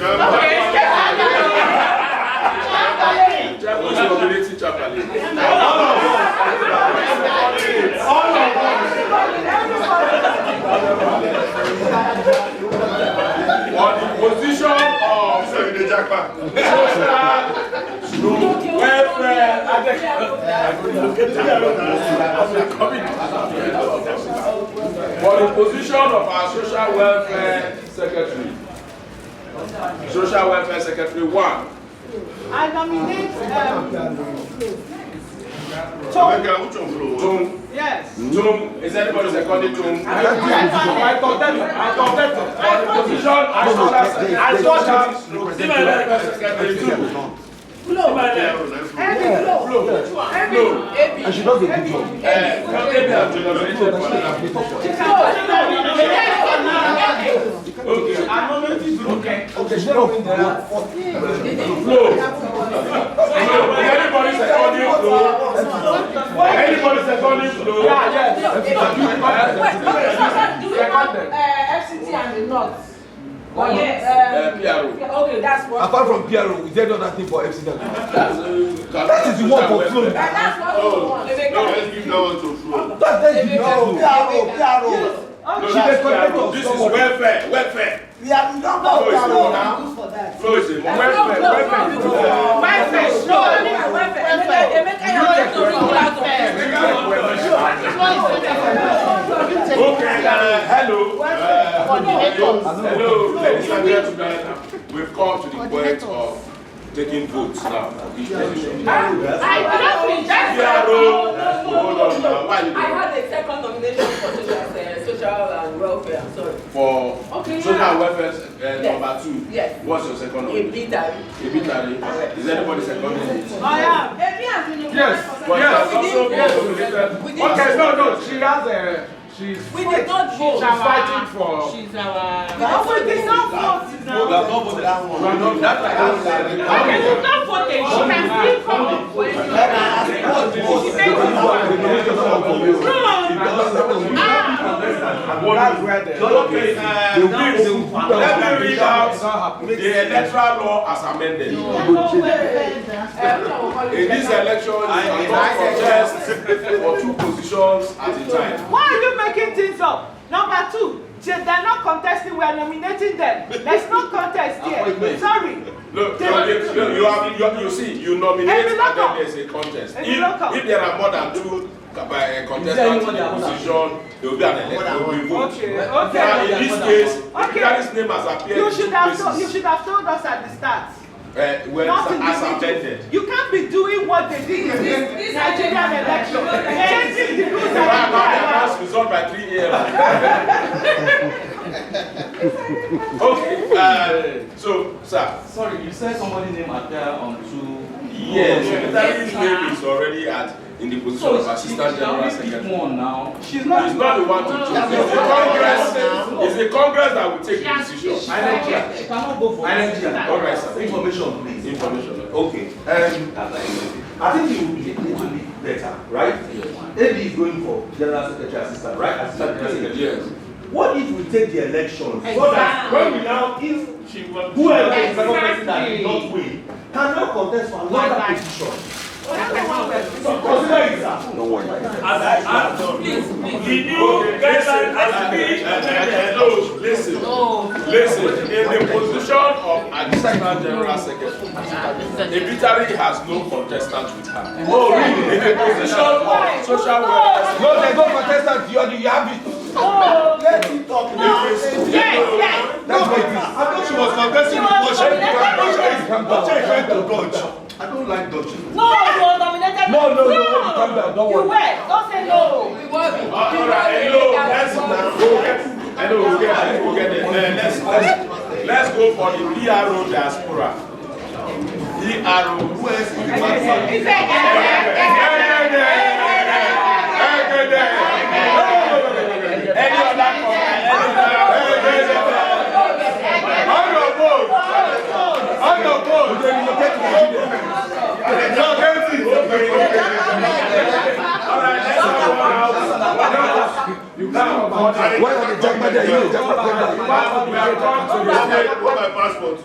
On the position of welfare. For the position of our social welfare secretary. Social welfare secretary 1. I nominate Tom. Yes. Tom, is anybody seconding Tom? I contest for the position as social secretary 2. And she does a good job. Okay, I'm nominating okay. Okay, she don't win there. Flow. Anybody seconding Flow? Anybody seconding Flow? Yeah, yes. Do we have FCT and the North? Oh, yes. PRO. Okay, that's what. Apart from PRO, is there nothing for FCT? That is the one for Flow. That's what we want. No, let's give that one to Flow. That's the PRO. This is welfare. Welfare. We have not got PRO for that. Flow is welfare. Okay, hello. Hello, ladies and gentlemen. We've come to the point of taking votes now for each position. I had a second nomination for social and welfare. I'm sorry. For social and welfare number 2. Yes. What's your second nomination? Ebitari. Is anybody seconding it? Oh yeah. Ebi has been Yes. Okay, no. She has a. We did not vote. She's fighting for. She's our. No, we did not vote. We have not voted that one. Okay, she's not voting. She can still come up with Let me read out the electoral law as amended. In this election, you cannot contest for 2 positions at a time. Why are you making things up? Number 2, they're not contesting, we are nominating them. There's no contest here. Sorry. Look, you see, you nominate and then there's a contest. If there are more than 2 contestants in the position, there will be an election, there will be vote. Now, in this case, if Gary's name has appeared, you should have told us at the start. As amended. You can't be doing what they did in this Nigerian election. Changing the rules and the result by 3 a.m. Okay, so, sir. Sorry, you said somebody's name appeared on 2. Yes, Secretary's name is already in the position of Assistant General Secretary. Now. She's not the one to choose. It's the Congress that will take the decision. She cannot go for Alright, sir. Information, please. Information. Okay. I think it would be better, right? AB is going for General Secretary Assistant, right? Assistant General Secretary. Yes. What if we take the elections so that when we now, if whoever is the person that did not win, cannot contest for another position? Consider it, sir. Don't worry. Please. The new guideline has been listen. In the position of Assistant General Secretary, Ebitari has no contestant with her. Oh, really? In the position of social welfare. No, there's no contestant. You have it. Let me talk. Yes. That's what it is. I thought she was contesting before she came to dodge. I don't like dodging. No, you were nominated. No. Calm down. Don't worry. You were. Don't say no. We were. We'll get it. Let's go for the PRO diaspora. PRO. Who else will be any other passport.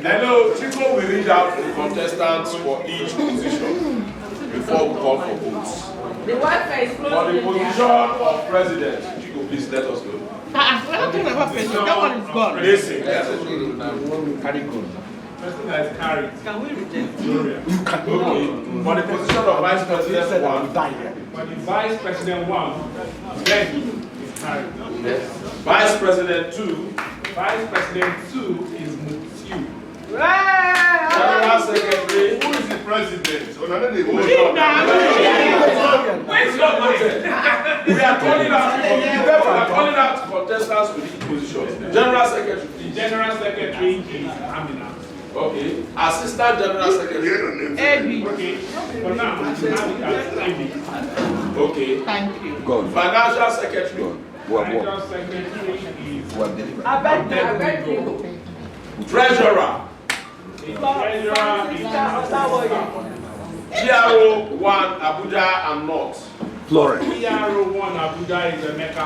Hello, Chico will read out the contestants for each position before we call for votes. The Wi-Fi is closed. For the position of president, Chico, please let us know. We're not talking about president. That one is gone. Listen, Person that is carried. Can we reject? okay. For the position of vice president, one. For the vice president one, then is carried. Vice president two. Vice president two is Mutiu. General secretary. Who is the president? Oh, no, they We are calling out contestants with each position. General secretary, The please. general secretary is Amina. Okay. Assistant general secretary. Okay. For now, Amina is Amy. Okay. Thank you. Financial secretary. Financial secretary is Abednego. Treasurer. the treasurer is GRO 1 Abuja and North. Florence. PRO1 Abuja is Emeka.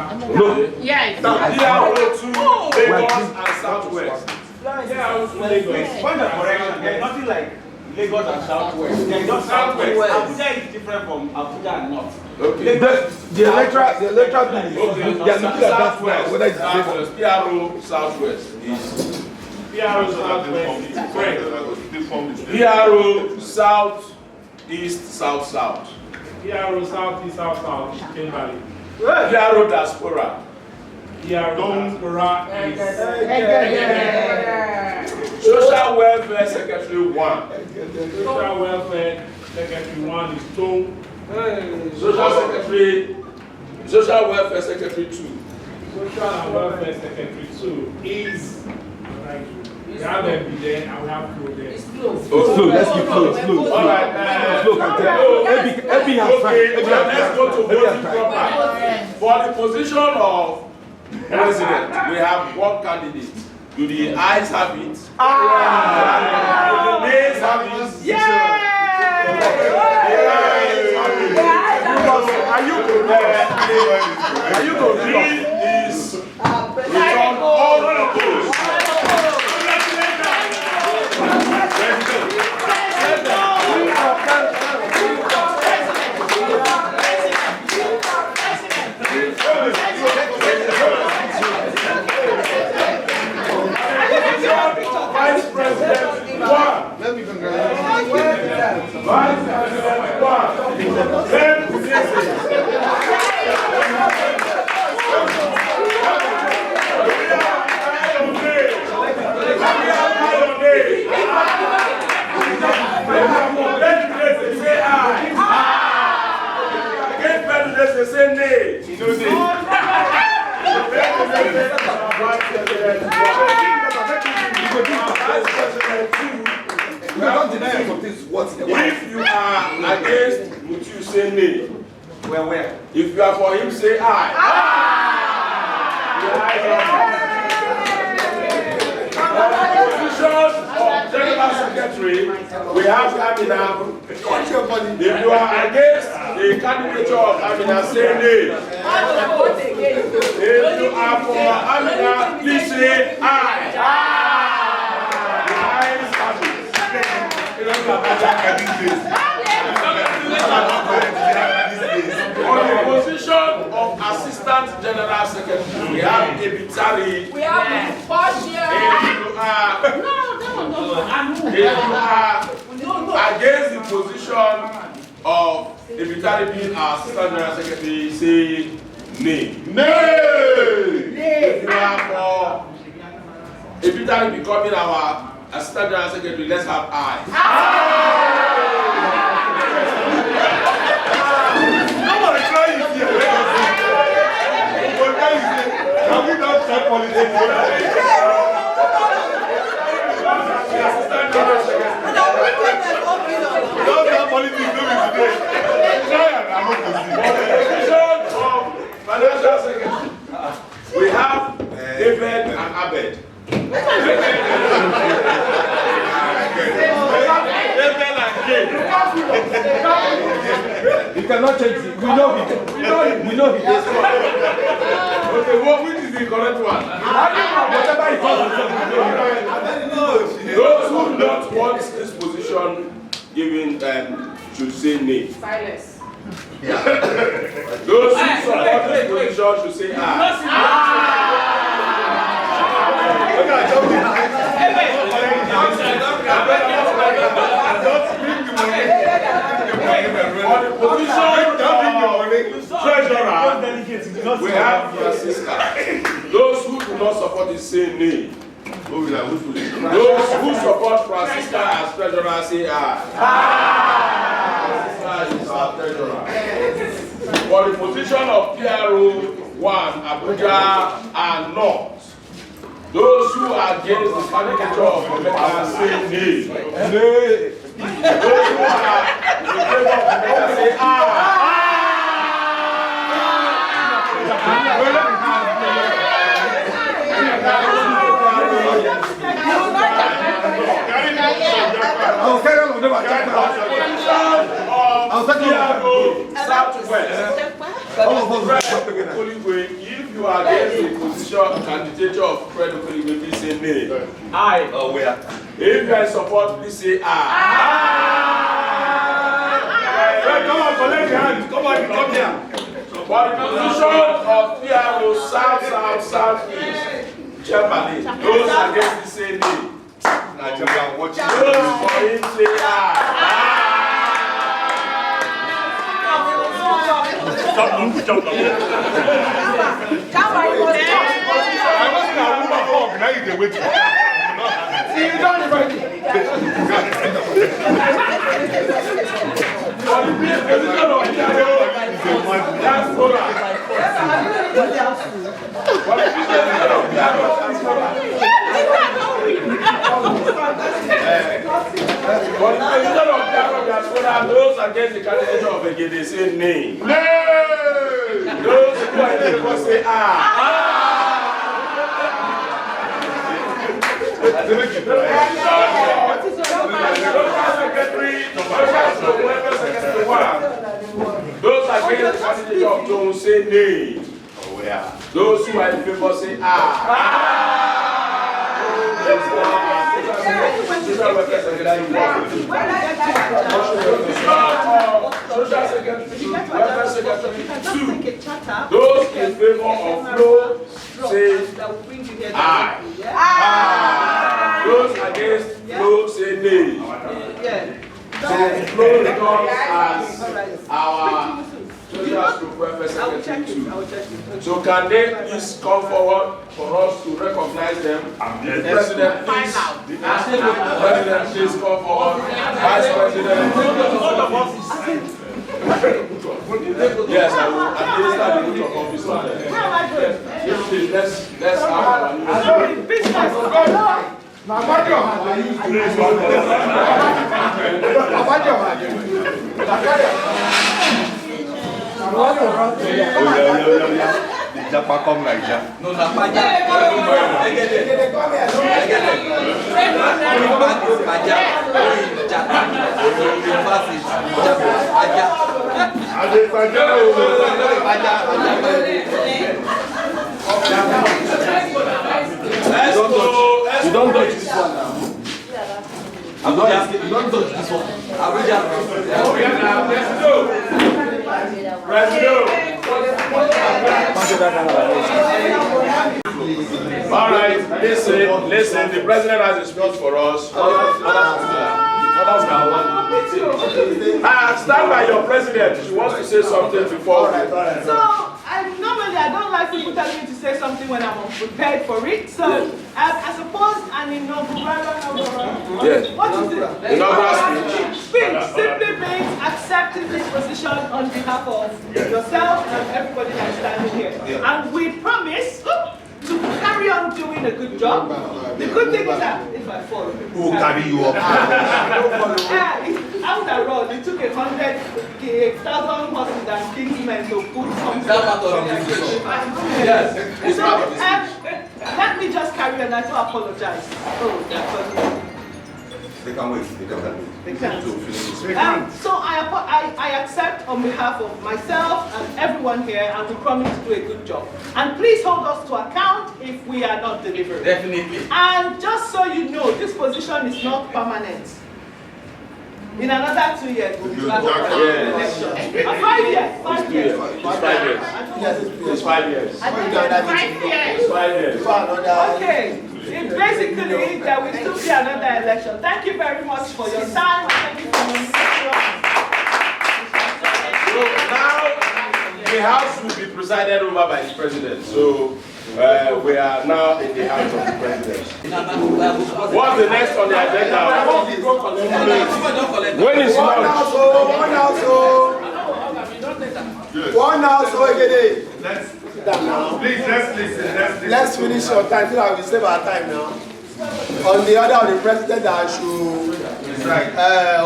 Yes. GRO 2 Lagos and Southwest. PRO2 Lagos. Point of correction, there's nothing like Lagos and Southwest. There's just Southwest. Abuja is different from Abuja and North. Okay. The electoral bill is Okay. they are looking at that Southwest. whether it's the same. Southwest. PRO Southwest is PRO Southwest is correct. PRO South East South South. PRO Southeast South South is Kimberley. PRO Diaspora. PRO Diaspora is Social Welfare Secretary 1. Social Welfare Secretary 1 is Tom. Social Welfare Secretary 2. Social and Welfare Secretary 2 is. We have MB there and we have Flo there. Flo, let's keep Flo. All right. Flo can tell. Ebi has tried. Okay, let's go to voting proper. For the position of president, we have one candidate. Do the ayes have it? Do the nays have it? Are you going to Is return all opposed. Vice President 1. Let me congratulate Vice President 1. Then say nay. We don't deny some things. What's the one? If you are against, would you say nay? Where? If you are for him, say aye. Position of General Secretary, we have Amina. If you are against the candidature of Amina, say nay. If you are for Amina, please say aye. The ayes have it. On the position of Assistant General Secretary, we have Ebitari. We have If you are against the position of Ebitari being our Assistant General Secretary, say nay. If you are for Ebitari becoming our Assistant General Secretary, let's have aye. Can we not start politics? Don't start politics, no be today. Try and I'm not Financial Secretary, we have David and Abed. You cannot change it. We know him. We know him. Okay, which is the the correct one. Whatever he calls Those who do not want this position given should say nay. Silence. Those who support this position should say aye. For the position of treasurer, we have Francisca. Those who do not support it say nay. Those who support Francisca as treasurer say aye. Francisca is our treasurer. For the position of PRO 1, Abuja and North, those who are against the candidature of Rebecca say nay. Those who are in favor of Rebecca say aye. I'll carry on with them. I'll take you Southwest. If you are against the position candidature of Fred Okoligwe, please say nay. Aye. Oh, where? If you are in support, please say aye. Come on, collect your hand. Come on, come here. For the position of PRO South, South, Southeast, Germany, those against it say nay. Those for him say aye. Those against the candidature of Ege, they say nay. Those who are in favor say aye. Those against the candidature of Jones say nay. Those who are in favor say aye. Social Secretary 1. Social Secretary 2. Welfare Secretary 2. Those in favor of flow say aye. Those against flow say nay. So flow becomes as our Social Welfare Secretary 2. So can they please come forward for us to recognize them? President, please. President, please come forward. Vice President. Yes, I will administer the oath of office on them. Yes, please, let's have Japa come like that. No, na paja. You don't touch this one now. You don't touch this one. All right, listen, the president has a speech for us. Stand by your president. She wants to say something before. So, normally I don't like people telling me to say something when I'm unprepared for it. So, I suppose an inaugural. Yes. What is it? Inaugural speech. Speech simply means accepting this position on behalf of yourself and everybody that's standing here. And we promise to carry on doing a good job. The good thing is that if I fall, Who will carry you up? after all, it took 100,000 horses and kingsmen to put something. Yes. So, let me just carry on. I do apologize. Oh, that's They can wait. They can wait. They can. To finish this. So I accept on behalf of myself and everyone here, and we promise to do a good job. And please hold us to account if we are not delivering. Definitely. And just so you know, this position is not permanent. In another 2 years, we'll be back for the election. 5 years. 5 years. It's 5 years. It's 5 years. I think it's 5 years. It's 5 years. Okay. It basically, there will still be another election. Thank you very much for your time. Thank you for your So now, the House will be presided over by the President. So we are now in the House of the President. What's the next on the agenda? When is lunch? One house, again. Please, let's listen. Let's finish your time so that we save our time now. On the order of the president, I should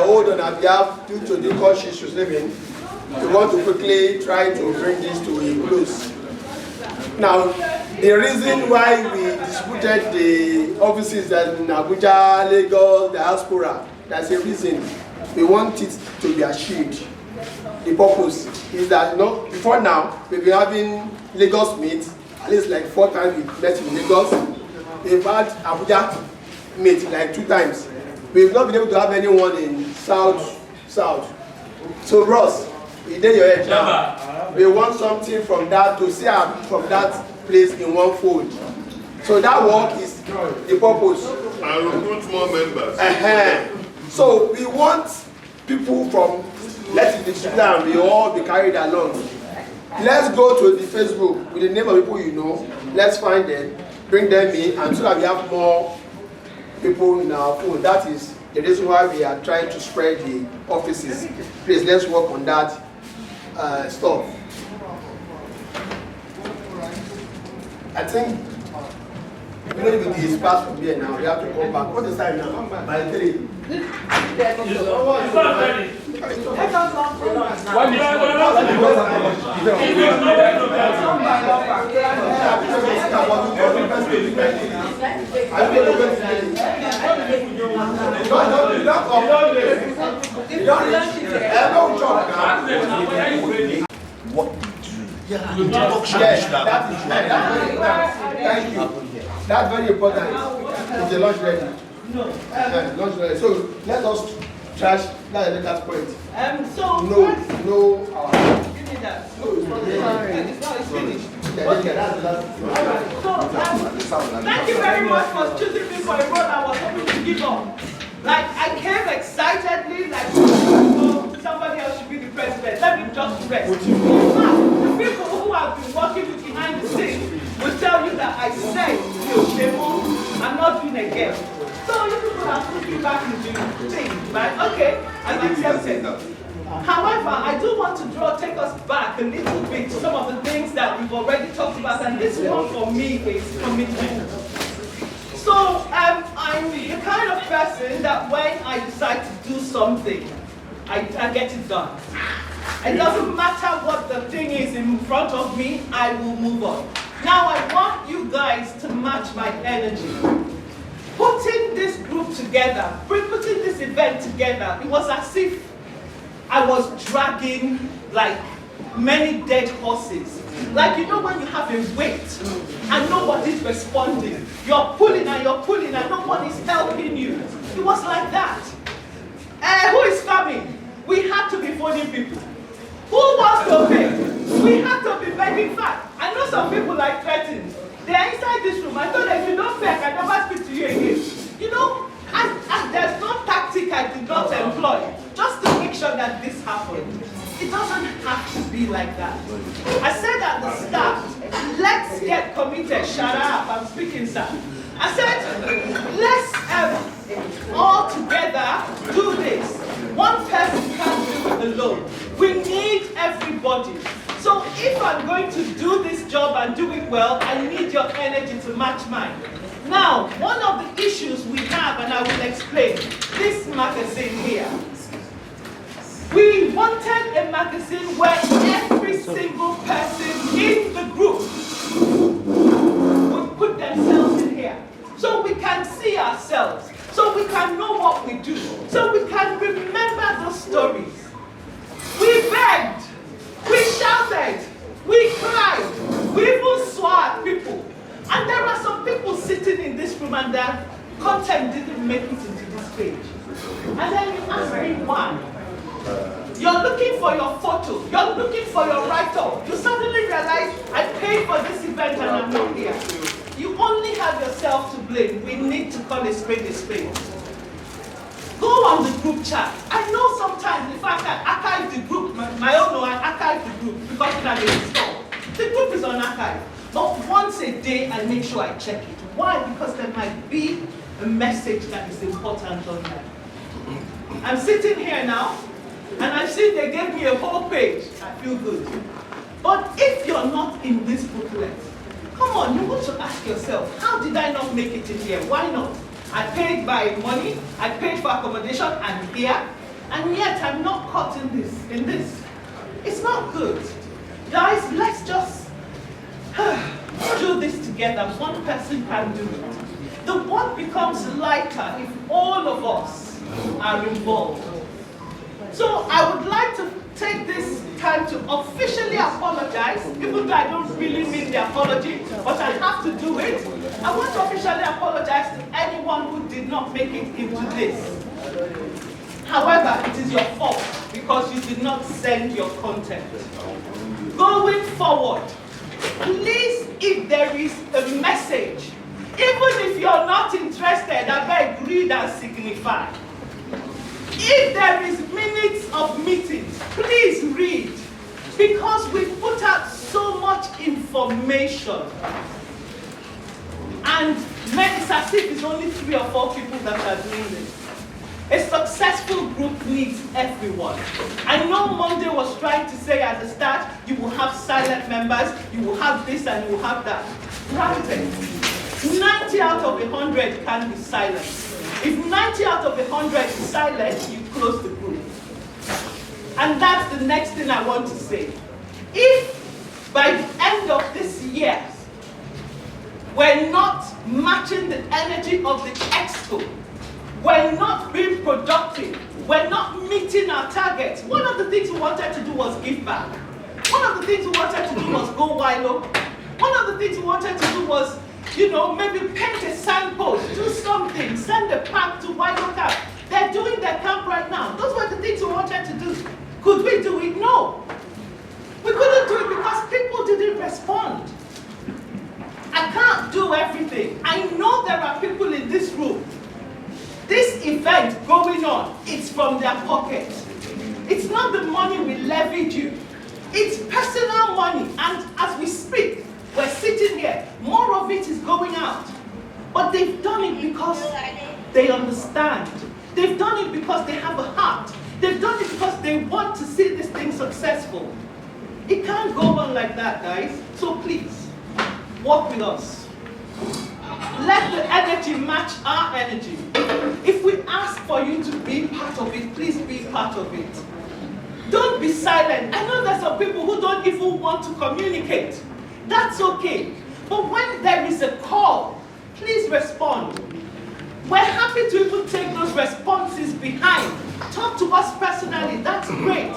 hold on our behalf due to the cause she should live in. We want to quickly try to bring this to a close. Now, the reason why we distributed the offices in Abuja, Lagos, diaspora, that's a reason. We want it to be achieved. The purpose is that, before now, we've been having Lagos meet, at least like 4 times we met in Lagos. We've had Abuja meet like 2 times. We've not been able to have anyone in South. So Ross, you did your head now. We want something from that to see from that place in one fold. So that work is the purpose. And recruit more members. So we want people from, let's distribute and we all be carried along. Let's go to the Facebook with the name of people you know. Let's find them, bring them in, and so that we have more people in our phone. That is the reason why we are trying to spread the offices. Please, let's work on that stuff. I think even if it is past from here now, we have to come back. What is time now? By 3. Thank you. That's very important. Is the lunch ready? No. Lunch ready. So let us trash that later point. So No. give me that. It's finished. Okay. So thank you very much for choosing me for a role I was hoping to give up. Like I came excitedly, like somebody else should be the president. Let me just rest. In fact, the people who have been working with behind the scenes will tell you that I said, I'm not doing again. So you people have put me back into the thing, right? Okay, I'm accepted. However, I do want to take us back a little bit to some of the things that we've already talked about, and this one for me is commitment. So I'm the kind of person that when I decide to do something, I get it done. It doesn't matter what the thing is in front of me, I will move on. Now I want you guys to match my energy. Putting this group together, putting this event together, it was as if I was dragging like many dead horses. Like you know when you have a weight and nobody's responding. You're pulling and no one is helping you. It was like that. Who is coming? We had to be phoning people. Who wants to pay? We have to be begging fat. I know some people like threatened. They are inside this room. I told them, if you don't pay, I can never speak to you again. You know, and there's no tactic I did not employ just to make sure that this happened. It doesn't have to be like that. I said at the start, let's get committed. Shut up, I'm speaking, sir. I said, let's all together do this. One person can't do it alone. We need everybody. So if I'm going to do this job and do it well, I need your energy to match mine. Now, one of the issues we have, and I will explain, this magazine here. We wanted a magazine where every single person in the group would put themselves in here. So we can see ourselves. so we can know what we do, so we can remember those stories. We begged, we shouted, we cried, we even swore at people. And there are some people sitting in this room and their content didn't make it into this page. And then you ask me why. You're looking for your photo, you're looking for your write-up. You suddenly realize, I paid for this event and I'm not here. You only have yourself to blame. We need to call a spade a spade. Go on the group chat. I know sometimes, if I can archive the group, my own no, I archive the group because it has been installed. The group is on archive. But once a day, I make sure I check it. Why? Because there might be a message that is important on there. I'm sitting here now, and I see they gave me a whole page. I feel good. But if you're not in this booklet, come on, you want to ask yourself, how did I not make it in here? Why not? I paid by money, I paid for accommodation, I'm here, and yet I'm not caught in this. It's not good. Guys, let's just do this together. One person can do it. The work becomes lighter if all of us are involved. So I would like to take this time to officially apologize, even though I don't really mean the apology, but I have to do it. I want to officially apologize to anyone who did not make it into this. However, it is your fault because you did not send your content. Going forward, please, if there is a message, even if you're not interested, I beg, read and signify. If there is minutes of meetings, please read, because we put out so much information. And it's as if it's only 3 or 4 people that are doing this. A successful group needs everyone. I know Monday was trying to say at the start, you will have silent members, you will have this and you will have that. Granted, 90 out of 100 can be silent. If 90 out of 100 is silent, you close the group. And that's the next thing I want to say. If by the end of this year, we're not matching the energy of the expo, we're not being productive, we're not meeting our targets. One of the things we wanted to do was give back. One of the things we wanted to do was go Wailo. One of the things we wanted to do was, you know, maybe paint a signpost, do something, send a pack to Wailo camp. They're doing their camp right now. Those were the things we wanted to do. Could we do it? No. We couldn't do it because people didn't respond. I can't do everything. I know there are people in this room. This event going on, it's from their pocket. It's not the money we levied you. It's personal money. And as we speak, we're sitting here. More of it is going out. But they've done it because they understand. They've done it because they have a heart. They've done it because they want to see this thing successful. It can't go on like that, guys. So please, work with us. Let the energy match our energy. If we ask for you to be part of it, please be part of it. Don't be silent. I know there's some people who don't even want to communicate. That's okay. But when there is a call, please respond. We're happy to even take those responses behind. Talk to us personally, that's great.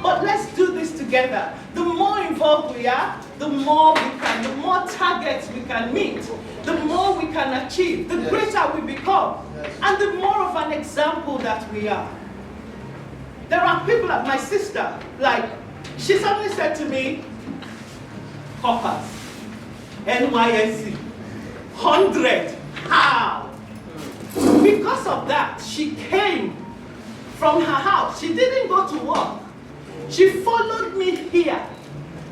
But let's do this together. The more involved we are, the more we can, the more targets we can meet, the more we can achieve, the greater we become, and the more of an example that we are. There are people like my sister, like, she suddenly said to me, Hoppers, NYSC, 100, how? Because of that, she came from her house. She didn't go to work. She followed me here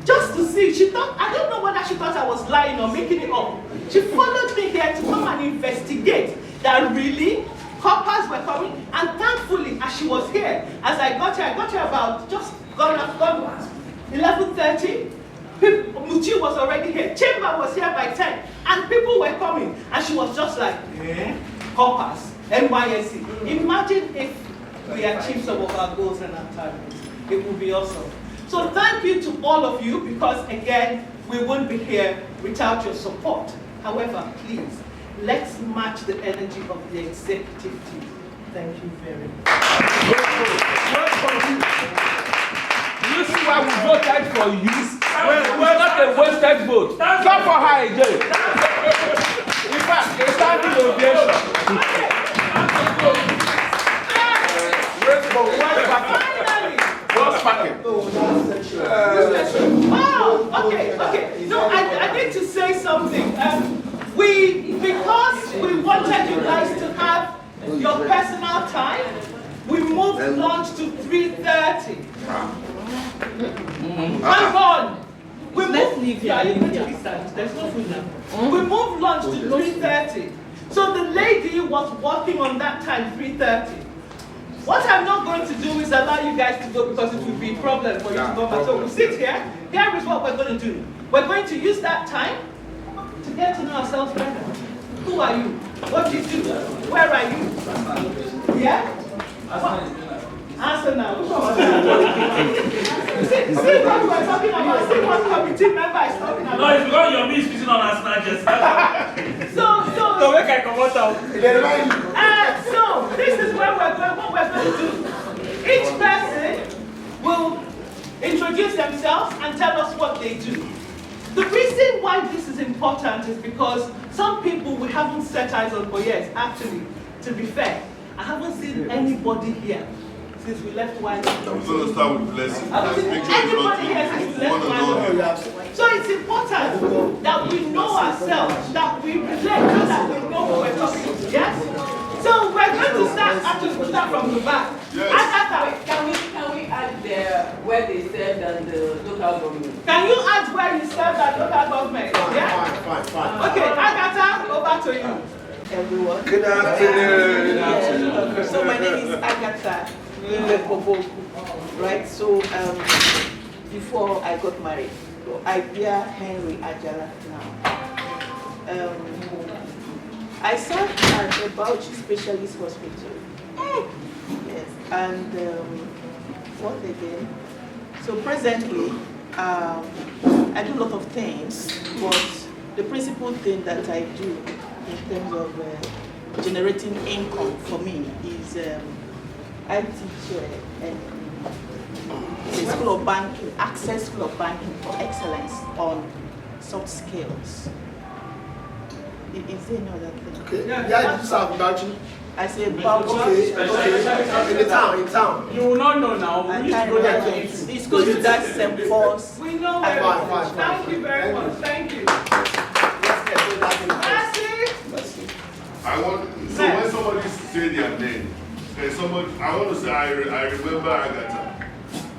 just to see. She thought, I don't know whether she thought I was lying or making it up. She followed me here to come and investigate that really coppers were coming. And thankfully, as she was here, as I got here about just gone 11:30. Muchi was already here. Chamber was here by 10. And people were coming. And she was just like, coppers, NYSC. Imagine if we achieve some of our goals and our targets. It would be awesome. So thank you to all of you, because again, we wouldn't be here without your support. However, please, let's match the energy of the executive team. Thank you very much. You see why we voted for you? We're not a wasted vote. Clap for her again. In fact, a standing ovation. Oh, okay. No, I need to say something. Because we wanted you guys to have your personal time, we moved lunch to 3:30. Hang on. We moved. There's no food now. We moved lunch to 3:30. So the lady was working on that time, 3:30. What I'm not going to do is allow you guys to go because it will be a problem for you to go back. So we'll sit here. Here is what we're going to do. We're going to use that time to get to know ourselves better. Who are you? What do you do? Where are you? Yeah? Answer now. Which one was that? See what we're talking about. See what committee member is talking about. No, it's because your meat is speaking on us now, just. So make I come out. So this is where we're going. What we're going to do. Each person will introduce themselves and tell us what they do. The reason why this is important is because some people we haven't set eyes on for years. Actually, to be fair, I haven't seen anybody here since we left Wailo. I'm going to start with blessing. I haven't seen anybody here since we left Wailo. So it's important that we know ourselves, that we relate, so that we know what we're talking about. Yes? So we're going to start, actually we'll start from the back. Yes. Can we add where they served and the local government? Can you add where you served at local government? Yeah? Fine. Okay, Agatha, over to you. Everyone. Good afternoon. So my name is Agatha Poboku, right? So before I got married, so I bear Henry Ajala now. I served at the Bauchi Specialist Hospital. Yes, and what again? So presently, I do a lot of things, but the principal thing that I do in terms of generating income for me is I teach a school of banking, Access School of Banking for Excellence on soft skills. Is there no other thing? Okay. Yeah, you serve Bauchi. I say Bauchi. Okay. In town. You will not know now. We used to go there to eat. It's good to that same force. We know where Thank you very much. Thank you. I want, so when somebody say their name, I want to say I remember Agatha.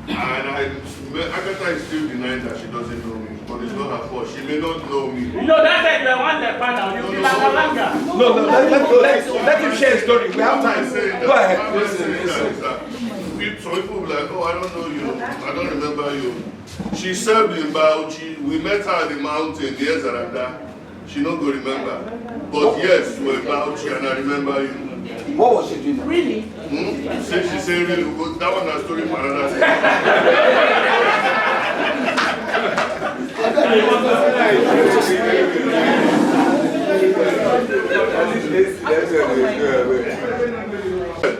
And Agatha is still denying that she doesn't know me. But it's not her fault. She may not know me. You know, that's like the one that found out. You feel like a langa. Let him share his story. We have time. Go ahead. Some people will be like, oh, I don't know you. I don't remember you. She served in Bauchi. We met her at the mountain years after. She not go remember. But yes, we're Bauchi and I remember you. What was she doing? Really? She said really good. That one has story for another thing.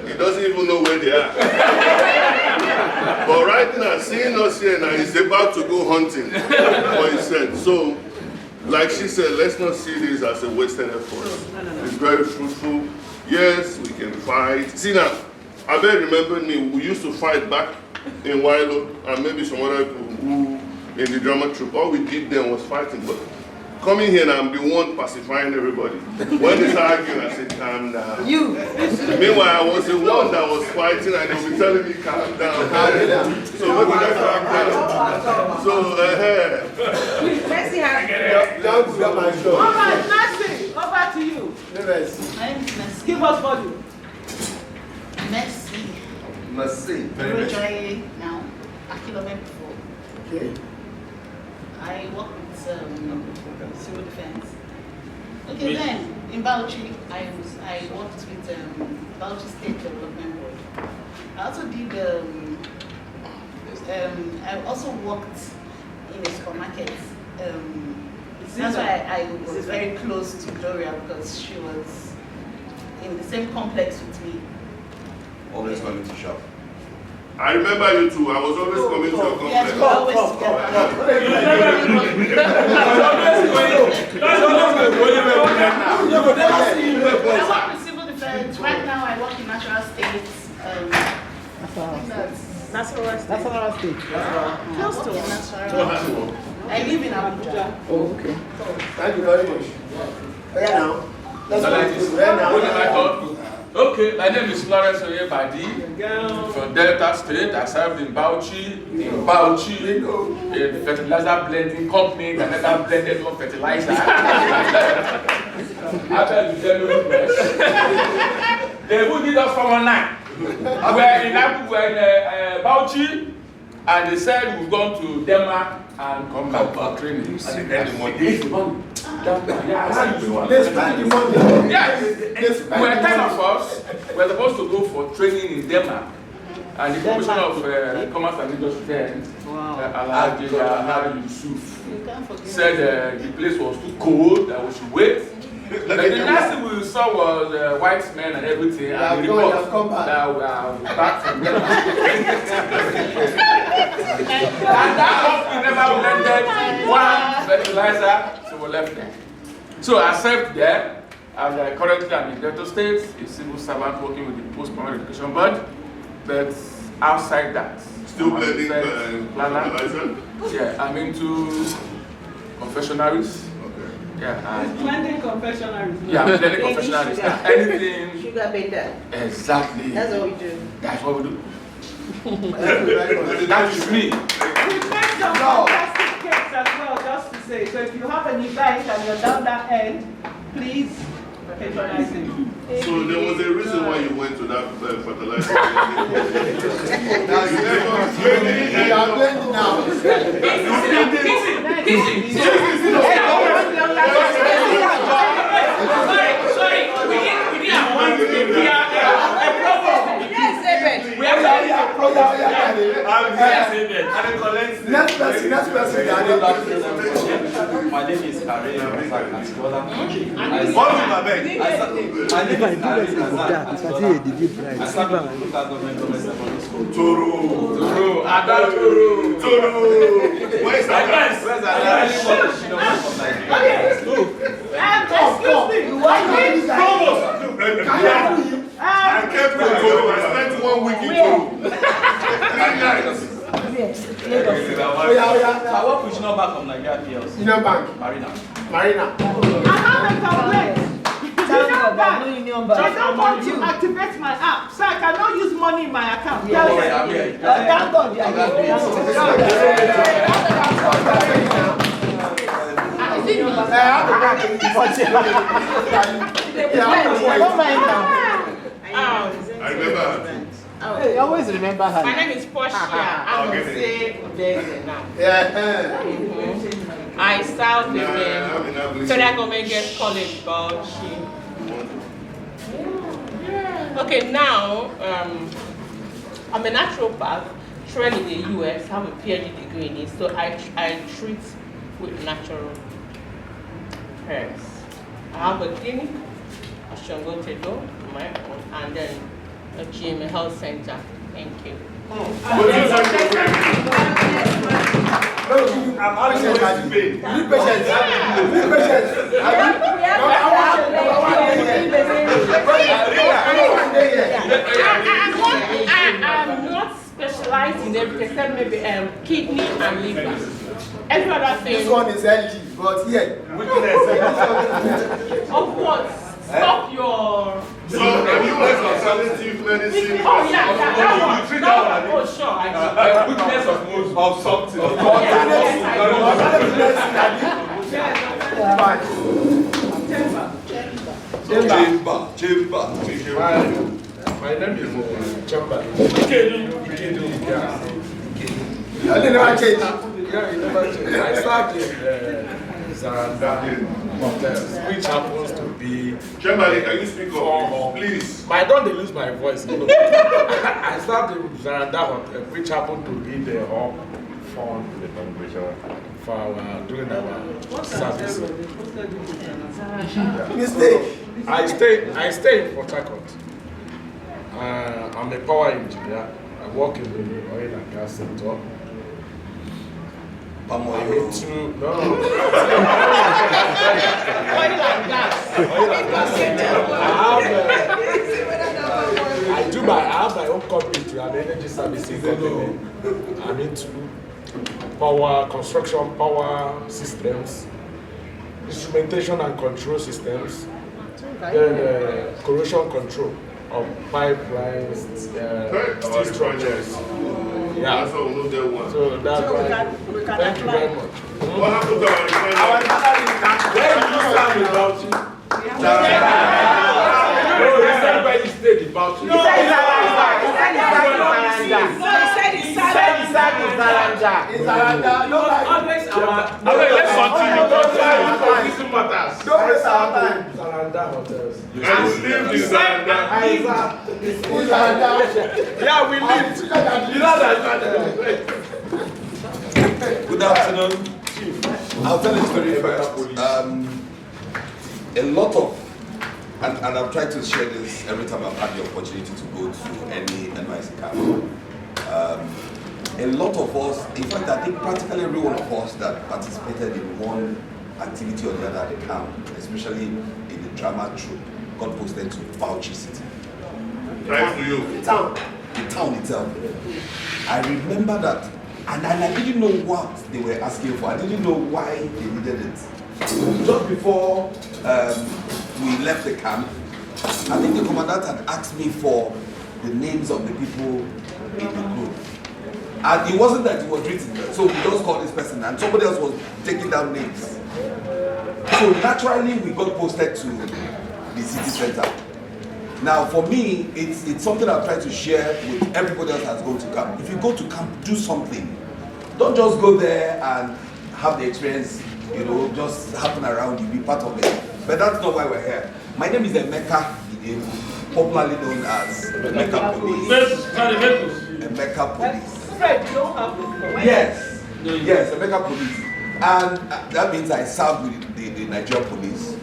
He doesn't even know where they are. But right now, seeing us here now, he's about to go hunting for his son. So, like she said, let's not see this as a wasted effort. It's very fruitful. Yes, we can fight. See now, I bet remember me, we used to fight back in Wailo and maybe some other people who in the drama troupe. All we did then was fighting. But coming here now, I'm the one pacifying everybody. When they start arguing, I said, calm down. You. Meanwhile, I was the one that was fighting and they'll be telling me, calm down. So when we just calm down. So, Mercy has. Down to my show. All right, Mercy, over to you. My name is Mercy. Give us volume. Mercy. Originally now, a kilometer before. Okay. I work with civil defense. Okay, then in Bauchi, I worked with Bauchi State Development Board. I also did. I also worked in a supermarket. It's That's why I was very close to Gloria because she was in the same complex with me. Always coming to shop. I remember you too. I was always coming to your complex. Yes, we always together. I work with civil defense. Right now I work in natural states. Nasarawa State. Close to Nasarawa. I live in Abuja. Oh, okay. Thank you very much. Yeah, now. Let's go. Okay, my name is Florence Oyebadi from Delta State. I served in Bauchi, in fertilizer blending company that never blended no fertilizer. After the January press, they would need us from 9. We're in Bauchi, and they said we've gone to Denmark and come back for training. At the end of the month. They spend the money. Yes, we're 10 of us. We're supposed to go for training in Denmark. And the Commissioner of Commerce and Industry then, Alhaji Yusuf, said the place was too cold, that we should wait. But the last thing we saw was white men and everything, and the report that we are back from Denmark. And that company never blended one fertilizer, so we left there. So I served there. I'm currently I'm in Delta State, a civil servant working with the Post-Primary Education Board. But outside that, Still blending fertilizer? Yeah, I'm into confectionaries. Yeah, blending confectionaries. Yeah, blending confectionaries. Anything. Sugar better. Exactly. That's what we do. That's what we do. That is me. We make some fantastic cakes as well, just to say. So if you have an event and you're down that end, please patronize it. So there was a reason why you went to that fertilizer. Now you are blending now. Sorry, we didn't have one. We are a problem. We are Next person. My name is Karim. I kept to Toro. I spent 1 week in Toro. I work with Union Bank of Nigeria PLC. Union Bank. Marina. I have a complaint. Union Bank. I don't want to activate my app, so I cannot use money in my account. Thank God you are I remember. You always remember her. My name is Portia. I will say there now. I served in the Federal Government Girls College, Bauchi. Okay, now I'm a naturopath, trained in the US, have a PhD degree in it, so I treat with natural herbs. I have a clinic, a Shangotedo, my own, and then a gym, a health center. Thank you. I'm not specialized in everything except maybe kidney and liver. Every other thing. This one is LG, but yeah. Of what? Stop your. So, have you heard of alternative medicine? Oh, yeah, that one. Oh, sure, I do. Goodness of something. Chamber. My name is Chamba. You never change. Yeah, you never change. I started in Zaranda Hotels, which happens to be. Chambali, can you speak up, please? I don't lose my voice. You know. I started in Zaranda Hotel, which happened to be the home for the congregation during our service. Mistake. I stay in Port Harcourt. I'm a power engineer. I work in the oil and gas sector. Palm oil. No. Oil and gas. I have my own company too. I'm an energy servicing company. I'm into power, construction, power systems, instrumentation and control systems, then corrosion control of pipelines, steel structures. Yeah. So that's why. Thank you very much. What happened to our Everybody stayed about you. Let's continue. Don't waste our time. Zaranda hotels. And still the Zaranda. Yeah, we live. You know that. Good afternoon, Chief. I'll tell you a story first. A lot of, and I've tried to share this every time I've had the opportunity to go to any NYC camp. A lot of us, in fact, I think practically every one of us that participated in one activity or the other at the camp, especially in the drama troupe, got posted to Bauchi City. Right to you. The town itself. I remember that, and I didn't know what they were asking for. I didn't know why they needed it. Just before we left the camp, I think the commandant had asked me for the names of the people in the group. And it wasn't that it was written, so we just called this person, and somebody else was taking down names. So naturally, we got posted to the city center. Now, for me, it's something I've tried to share with everybody else that's going to camp. If you go to camp, do something. Don't just go there and have the experience, just happen around you, be part of it. But that's not why we're here. My name is Emeka, popularly known as Emeka Police. Emeka Police. Fred, you don't have this. Yes, Emeka Police. And that means I serve with the Nigerian police.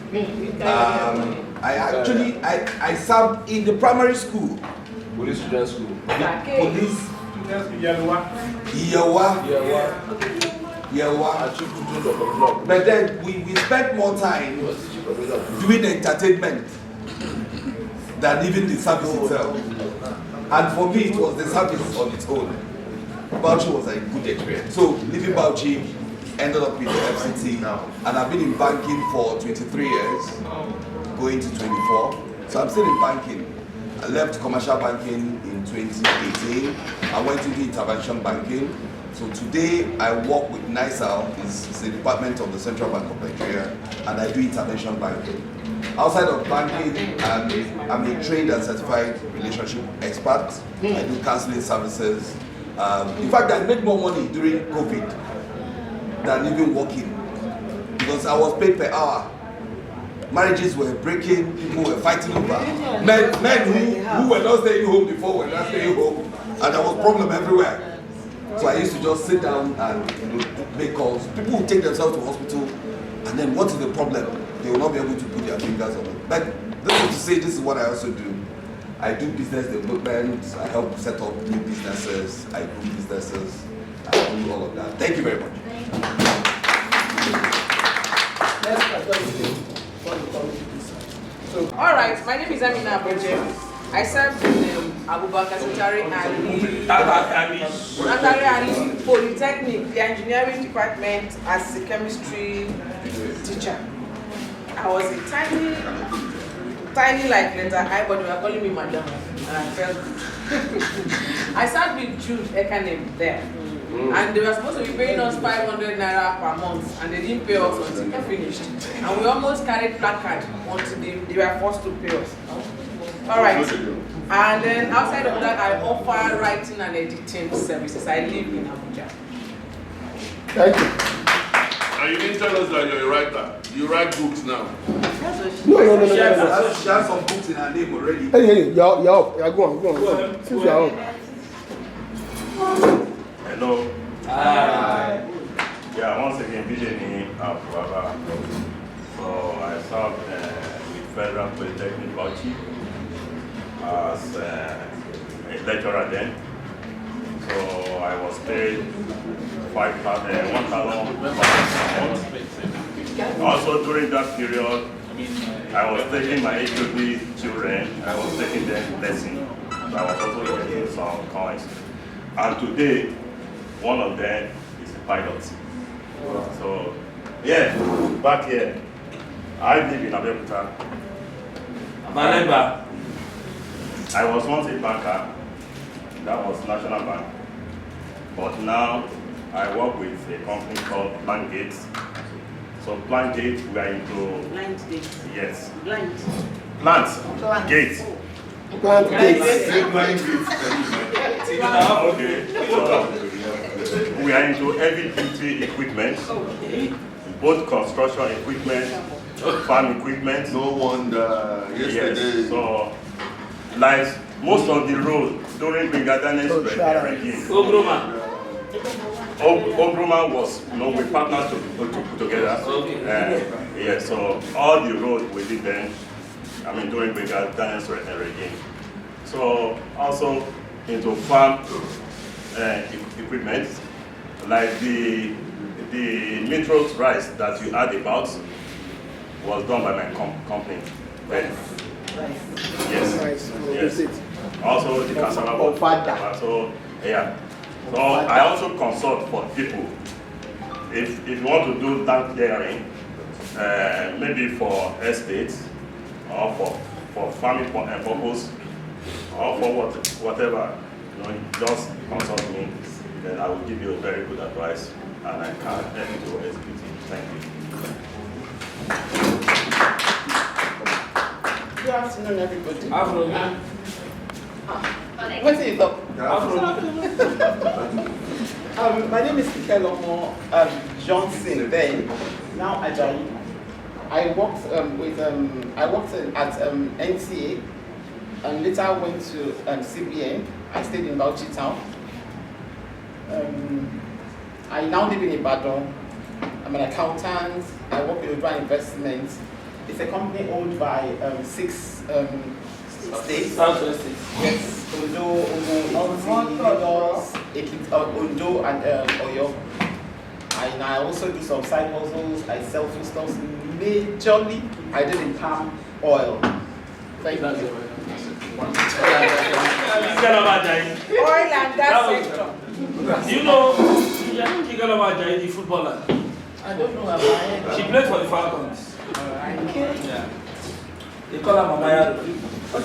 I served in the primary school. Police student school. Police. But then we spent more time doing the entertainment than even the service itself. And for me, it was the service on its own. Bauchi was a good experience. So leaving Bauchi, ended up with the FCT, and I've been in banking for 23 years, going to 24. So I'm still in banking. I left commercial banking in 2018. I went into intervention banking. So today I work with NISAL, it's the department of the Central Bank of Nigeria, and I do intervention banking. Outside of banking, I'm a trained and certified relationship expert. I do counseling services. In fact, I made more money during COVID than even working, because I was paid per hour. Marriages were breaking, people were fighting over. Men who were not staying home before were not staying home, and there was problem everywhere. So I used to just sit down and make calls. People would take themselves to hospital, and then what is the problem? They will not be able to put their fingers on it. But this is to say, this is what I also do. I do business development. I help set up new businesses. I do businesses. I do all of that. Thank you very much. All right, my name is Amina Abuja. I serve in Abubakar Satari Ali Polytechnic, the engineering department, as a chemistry teacher. I was a tiny like letter I, but they were calling me madam, and I felt good. I sat with Jude Ekanem there, and they were supposed to be paying us 500 naira per month, and they didn't pay us until we finished. And we almost carried placard until they were forced to pay us. All right. And then outside of that, I offer writing and editing services. I live in Abuja. Thank you. And you didn't tell us that you're a writer. You write books now. No. She has some books in her name already. Hey, you're up. Yeah, go on. Since you're up. Hello. Hi. Yeah, once again, Vijay Baba. So I served with Federal Polytechnic Bauchi as a lecturer then. So I was paid 1,000 a month. Also during that period, I was taking my HOD children, I was taking them lesson. So I was also getting some coins. And today, one of them is a pilot. So, yeah, back here. I live in Abeokuta. I was once a banker. That was National Bank. But now I work with a company called Plant Gates. So Plant Gates, we are into... Plant Gates? Yes. Plant. Plant Gates. Plant Gates. Okay. So we are into heavy duty equipment, both construction equipment, farm equipment. No wonder yesterday. Yes. So, like most of the road during Brigadier regime, Ogroma was, we partnered to put together. Yeah, so all the road we did then, during Brigadier regime. So also into farm equipment, like the metros rice that you heard about was done by my company. Yes. Yes. Also the cassava. So yeah. So I also consult for people. If you want to do land clearing, maybe for estates or for farming purpose or for whatever, just consult me. Then I will give you a very good advice, and I can help you to execute it. Thank you. Good afternoon, everybody. Afternoon. What is up? My name is Kelomo Johnson. Then now Ajayi. I worked at NTA and later went to CBN. I stayed in Bauchi town. I now live in Ibadan. I'm an accountant. I work with Udra Investments. It's a company owned by 6 states. Yes, Ondo, Lagos, Ondo, and Oyo. And I also do some side hustles. I sell food stuff. Majorly, I did in palm oil. Thank you. Oil and gas sector. You know, Kigalama the footballer. I don't know about She played for the Falcons. Yeah. They call her Mamaya.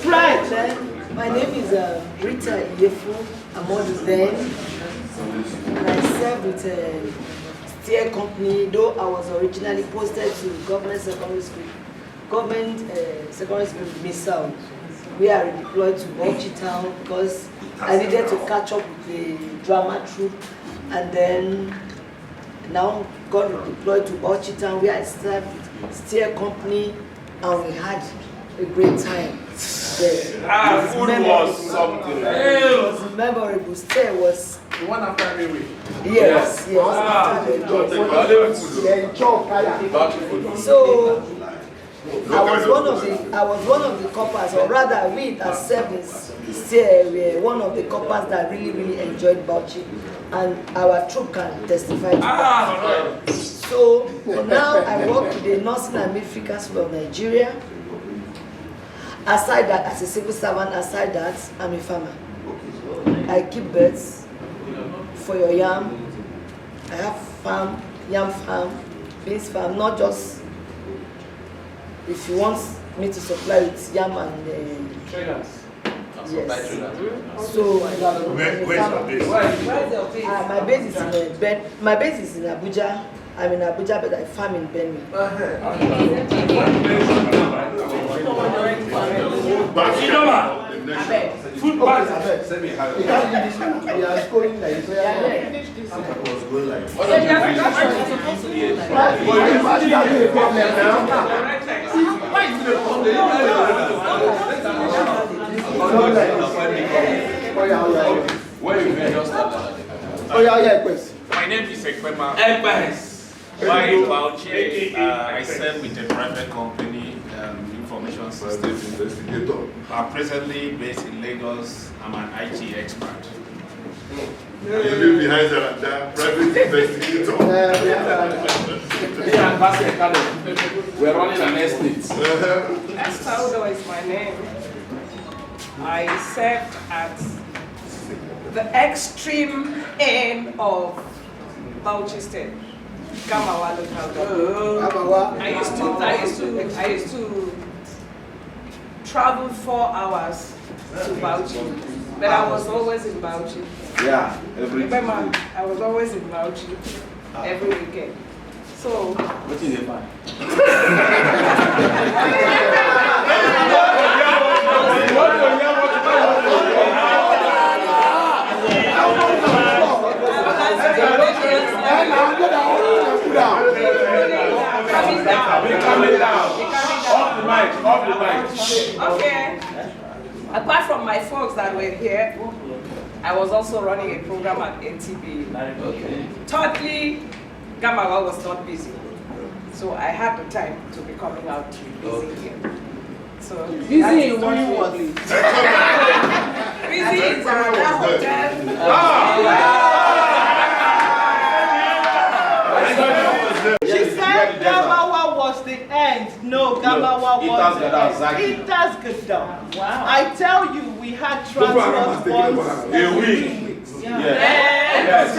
Right. My name is Rita Yefu. I'm on then. And I serve with a steer company, though I was originally posted to government secondary school. Secondary school Misau. We are redeployed to Bauchi town because I needed to catch up with the drama troupe, and then now got redeployed to Bauchi town where I served with steer company, and we had a great time. The food was something. It was memorable. Steer was the one after every week. Yes. So I was one of the coppers, or rather we that served were one of the coppers that really enjoyed Bauchi, and our troop can testify to that. So now I work with the Nursing and Midwifery Council of Nigeria. Aside that, as a civil servant, aside that, I'm a farmer. I keep birds for your yam. I have farm, yam farm, beans farm, not just if you want me to supply with yam and traders. Yes. So my base is in my base is in Abuja. I'm in Abuja, but I farm in Benue. Food bag. Send me how. You can't do this. We are scoring like this. I was going like. Where you just oh yeah, please. My name is Ekwema. Wailo. I serve with a private company, information systems. Investigator. I'm presently based in Lagos. I'm an IT expert. You live behind that private investigator. We're running an estate. Estaudo is my name. I served at the extreme end of Bauchi State, Gamawa local government. I used to travel 4 hours to Bauchi, but I was always in Bauchi. Yeah, every Remember, I was always in Bauchi every weekend. So. What is it, man? Coming down. Off the mic. Okay. Apart from my folks that were here, I was also running a program at NTB. Okay. Thirdly, Gamawa was not busy. So I had the time to be coming out to be busy here. So Busy in doing what? Busy in Zarada Hotel. She said Gamawa was the end. No, Gamawa was the end. It does good down. Wow. I tell you, we had transport once A week. Yes.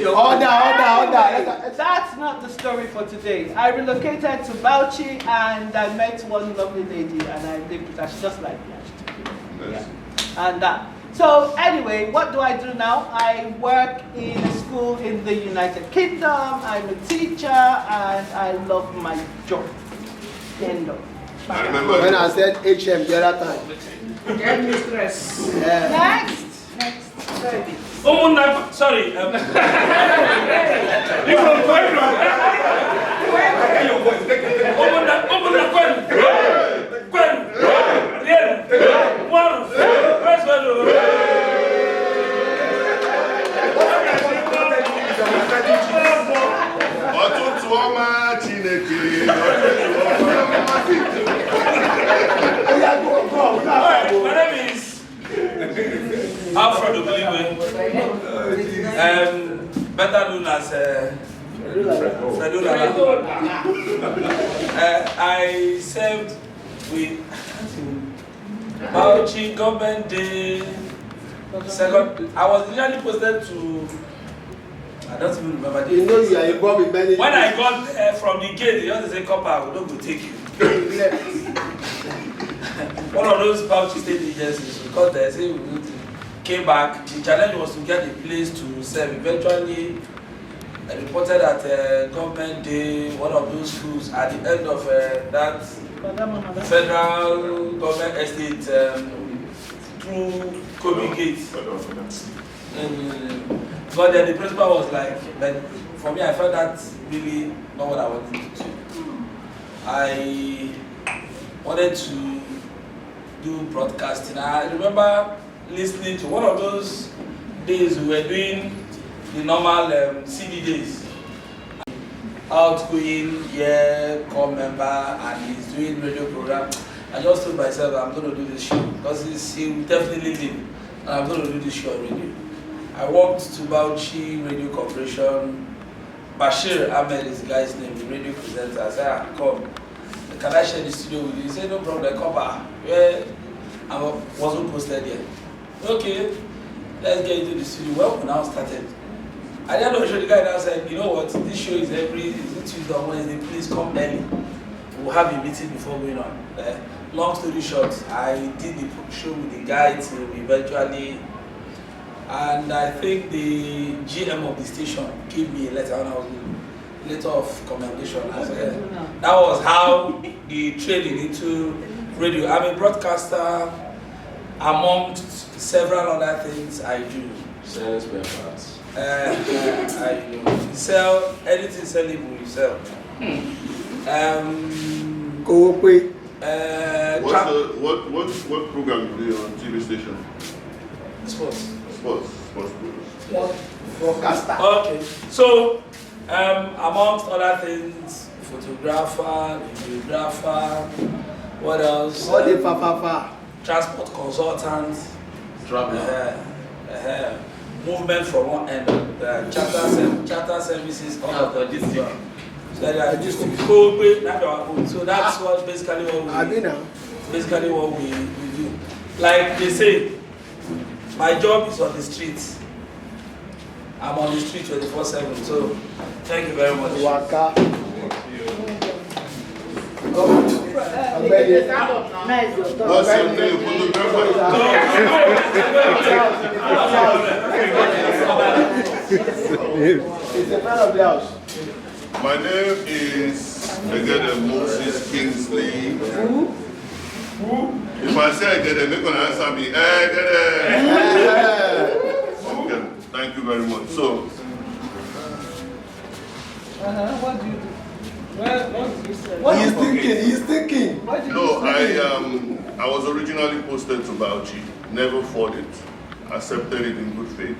Order. That's not the story for today. I relocated to Bauchi and I met one lovely lady and I lived with her. She's just like me. Yes. And that. So anyway, what do I do now? I work in a school in the United Kingdom. I'm a teacher and I love my job. End of. I remember when I said HM the other time. Get mistress. Next. Sorry. My name is Alfred Obliwe, better known as Fredula. I served with Bauchi government day. Second, I was initially posted to. I don't even remember. You know you are involved in many. When I got from the gate, they just say, "Copper, we don't go take you." One of those Bauchi state agencies, because they say we came back. The challenge was to get a place to serve. Eventually, I reported at government day, one of those schools at the end of that federal government estate through Kobe Gate. But then the principal was like, but for me, I felt that really not what I wanted to do. I wanted to do broadcasting. I remember listening to one of those days we were doing the normal CD days. Outgoing, core member, and he's doing radio program. I just told myself I'm going to do this show because he will definitely leave, and I'm going to do this show on radio. I walked to Bauchi Radio Corporation. Bashir Ahmed is the guy's name, the radio presenter. I said, come, can I share the studio with you? He said, no problem, come back. Yeah, I wasn't posted yet. Okay, let's get into the studio. Well, we now started. At the end of the show, the guy now said, you know what, this show is every Tuesday or Wednesday, please come early. We'll have a meeting before going on. Long story short, I did the show with the guy till eventually. And I think the GM of the station gave me a letter when I was a letter of commendation. That was how the training into radio. I'm a broadcaster amongst several other things I do. Sell spare parts. I sell anything sellable, you sell. Go away. What program do you do on TV station? Sports. Sports. sports broadcaster. Okay, so amongst other things, photographer, videographer, what else? What the transport consultant, movement from one end, charter services, all of logistics. So that's what basically what we do. Like they say, my job is on the streets. I'm on the street 24/7. So thank you very much. It's a friend of the house. My name is Moses Kingsley. If I say Egede, they're going to answer me. Egede. Okay, thank you very much. So, what do you do? What He's thinking. No, I was originally posted to Bauchi, never fought it, accepted it in good faith,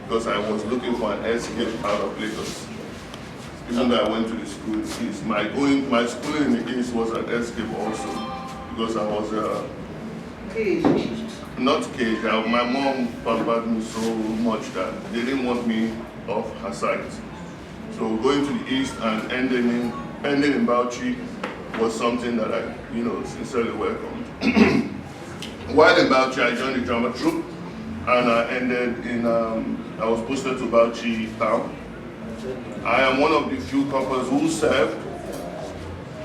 because I was looking for an escape out of Lagos. Even though I went to the school in the East, my schooling in the East was an escape also, because I was not caged. My mom pampered me so much that they didn't want me off her side. So going to the East and ending in Bauchi was something that I, sincerely welcomed. While in Bauchi, I joined the drama troupe, and I ended in, I was posted to Bauchi town. I am one of the few couples who served,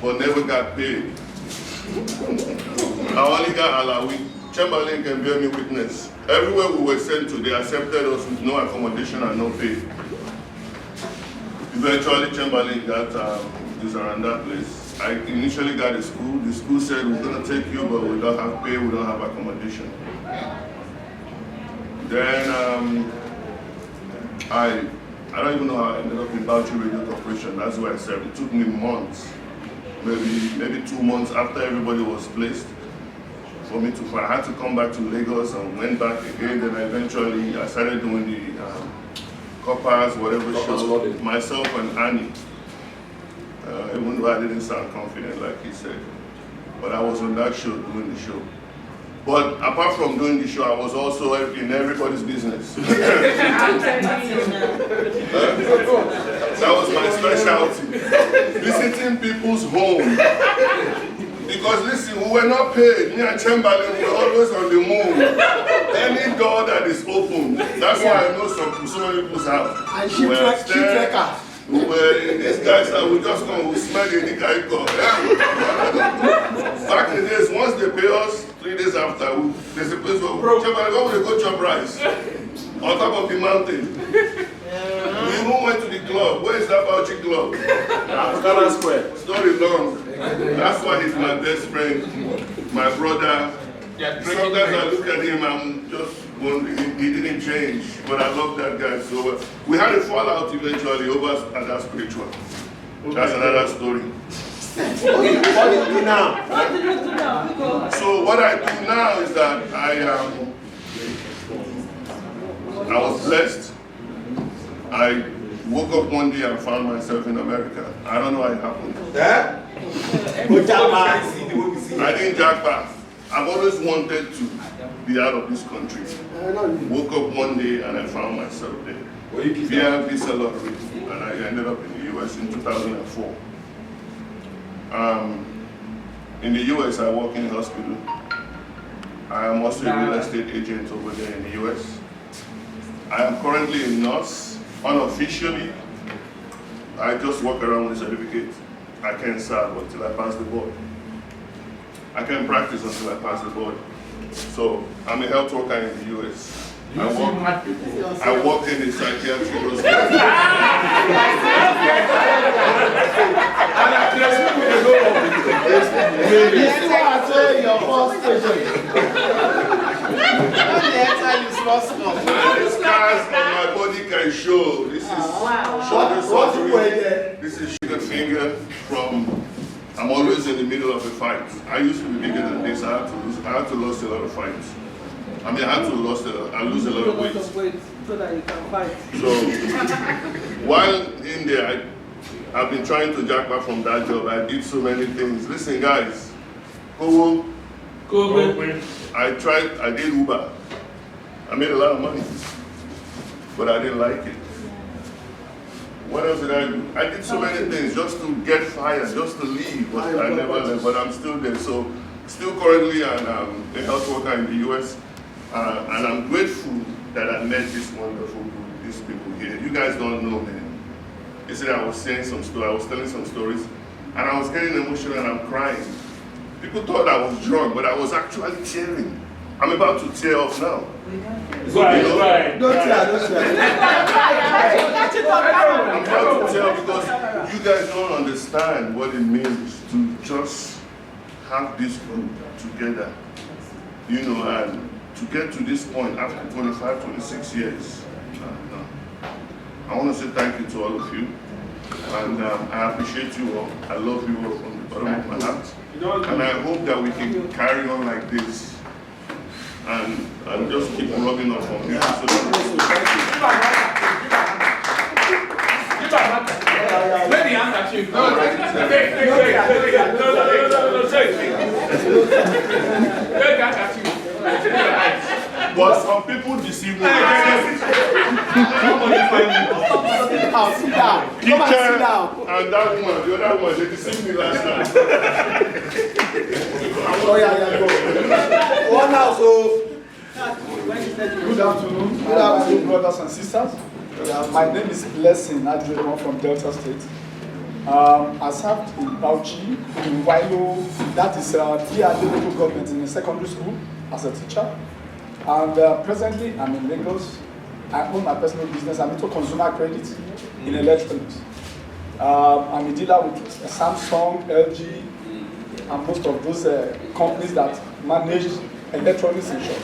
but never got paid. I only got Alawi. Chamberlain can bear me witness. Everywhere we were sent to, they accepted us with no accommodation and no pay. Eventually, Chamberlain got this around that place. I initially got a school. The school said, we're going to take you, but we don't have pay, we don't have accommodation. Then I don't even know how I ended up in Bauchi Radio Corporation. That's where I served. It took me months, maybe 2 months after everybody was placed, for me to. I had to come back to Lagos and went back again. Then I started doing the Coppers, whatever show, myself and Annie. Even though I didn't sound confident like he said. But I was on that show, doing the show. But apart from doing the show, I was also in everybody's business. That was my specialty. Visiting people's homes. Because listen, we were not paid. Me and Chamberlain were always on the move. Any door that is open, that's why I know so many people's house. And she trekker. These guys that we just come, we smell the guy go. Back in the days, once they pay us, 3 days after, there's a place where we go chop rice on top of the mountain. We even went to the club. Where is that Bauchi club? Ghana Square. Story long. That's why he's my best friend, my brother. Sometimes I look at him, I'm just wondering, he didn't change, but I love that guy so well. We had a fallout eventually over at that spiritual. That's another story. What do you do now? What do you do now? So what I do now is that I was blessed. I woke up one day and found myself in America. I don't know how it happened. I didn't jackpot. I've always wanted to be out of this country. Woke up one day and I found myself there. Via visa lottery, and I ended up in the US in 2004. In the US, I work in a hospital. I am also a real estate agent over there in the US. I am currently a nurse, unofficially. I just walk around with a certificate. I can't serve until I pass the board. I can't practice until I pass the board. So I'm a health worker in the US. I work in a psychiatric hospital. The scars on my body can show. This is shoulder surgery. This is sugar finger from. I'm always in the middle of a fight. I used to be bigger than this. I had to lose a lot of fights. I mean, I had to lose a lot of weight. So that you can fight. So while in there, I've been trying to jack back from that job. I did so many things. Listen, guys, I did Uber. I made a lot of money, but I didn't like it. What else did I do? I did so many things just to get fired, just to leave, but I never left, but I'm still there. So still currently I'm a health worker in the US, and I'm grateful that I met this wonderful group, these people here. You guys don't know, man. You see, I was saying some stories, I was telling some stories, and I was getting emotional and I'm crying. People thought I was drunk, but I was actually tearing. I'm about to tear off now. Right. Don't tear. I'm about to tear because you guys don't understand what it means to just have this group together, you know, and to get to this point after 25, 26 years. I want to say thank you to all of you, and I appreciate you all. I love you all from the bottom of my heart, and I hope that we can carry on like this and just keep rubbing off on you. So Let me answer you. But some people deceive me. Sit down. Come and sit down. And that one, the other one, they deceived me last time. Oh yeah, go. One now, so. Good afternoon. Good afternoon, brothers and sisters. My name is Blessing Adriano from Delta State. I served in Bauchi, in Wailo, that is the local government in the secondary school as a teacher. And presently, I'm in Lagos. I own my personal business. I'm into consumer credit in electronics. I'm a dealer with Samsung, LG, and most of those companies that manage electronics in shop.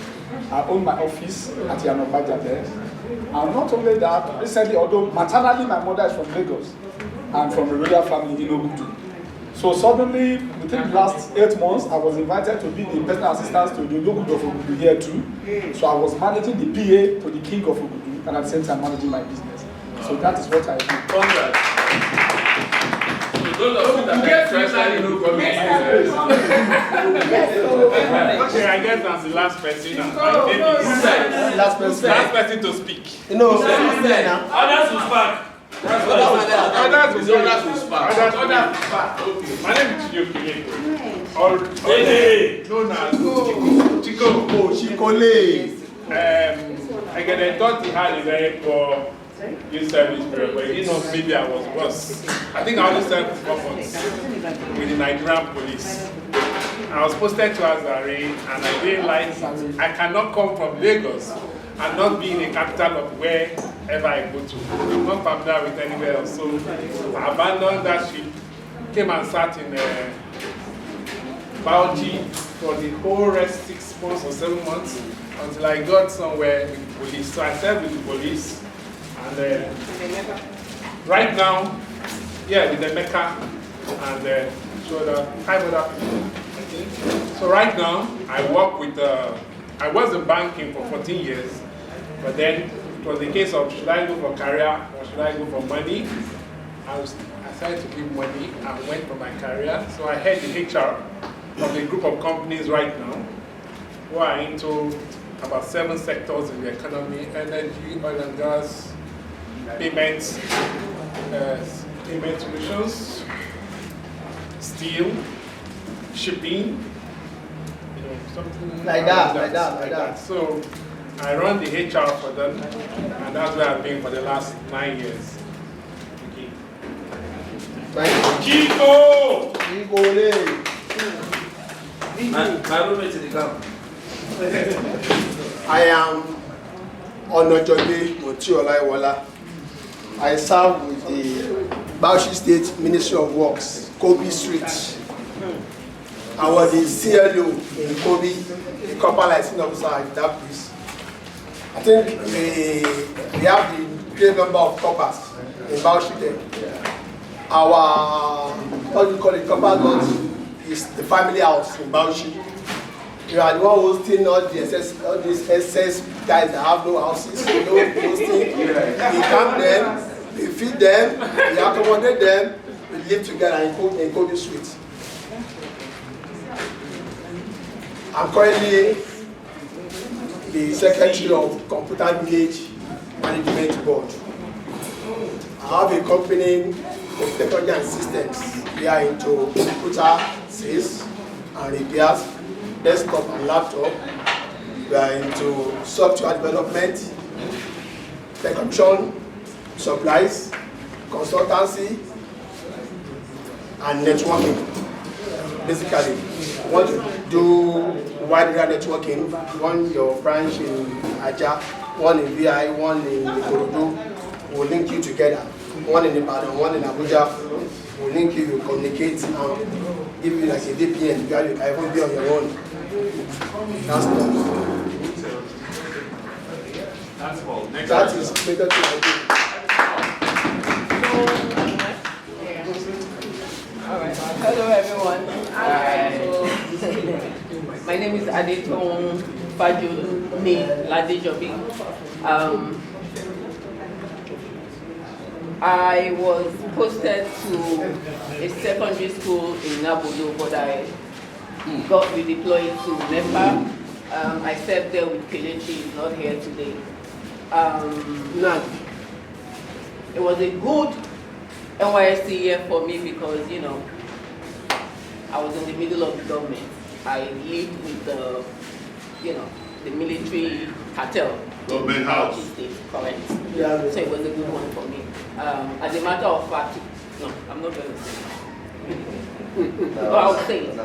I own my office at Yanobaja there. And not only that, recently, although maternally my mother is from Lagos, I'm from a royal family in Ogudu. So suddenly, within the last 8 months, I was invited to be the personal assistant to the Ogudu of Ogudu here too. So I was managing the PA to the king of Ogudu, and at the same time managing my business. So that is what I do. Okay, I guess that's the last person. Last person to speak. No, others will spark. Others will spark. My name is Chiyokile. Known as Chico. Chikole. I thought he had a very poor youth service period, but you know, maybe I was worse. I think I only served 4 months with the Nigerian police. I was posted to Azare, and I realized I cannot come from Lagos and not be in the capital of wherever I go to. I'm not familiar with anywhere else, so I abandoned that ship, came and sat in Bauchi for the whole rest 6 months or 7 months until I got somewhere with the police. So I served with the police. And right now, with the Mecca and so right now, I work with, I was in banking for 14 years, but then it was the case of should I go for career or should I go for money? I decided to give money and went for my career. So I head the HR of a group of companies right now who are into about 7 sectors in the economy: energy, oil and gas, payments, payment solutions, steel, shipping, something like that. So I run the HR for them, and that's where I've been for the last 9 years. Chico! My roommate in the camp. I am Onojobe Motiolaiwola. I serve with the Bauchi State Ministry of Works, Kobe Street. I was the CLO in Kobe, the copper lighting officer in that place. I think we have the great number of coppers in Bauchi there. Our, what do you call it, copper lot is the family house in Bauchi. You are the one hosting all these SS guys that have no houses. You know, hosting. You camp them, you feed them, you accommodate them, you live together and go to suite. I'm currently the secretary of Computer Village Management Board. I have a company of technology and systems. We are into computer sales and repairs, desktop and laptop. We are into software development, telecommunication, supplies, consultancy, and networking. Basically, we want to do wide area networking. One your branch in Aja, one in VI, one in Ikorodu. We'll link you together. One in Ibadan, one in Abuja. We'll link you, we'll communicate, and give you like a VPN. You can even be on your own. That's all. That is better to do. Hello everyone. My name is Adeton Fajuni Ladejobi. I was posted to a secondary school in Nabodo, but I got redeployed to Nepal. I served there with Kelechi, he's not here today. It was a good NYSC year for me because, you know, I was in the middle of the government. I lived with the, you know, the military cartel. Government house. Correct. Yeah. So it was a good one for me. As a matter of fact, no, I'm not going to say it. I'll say it.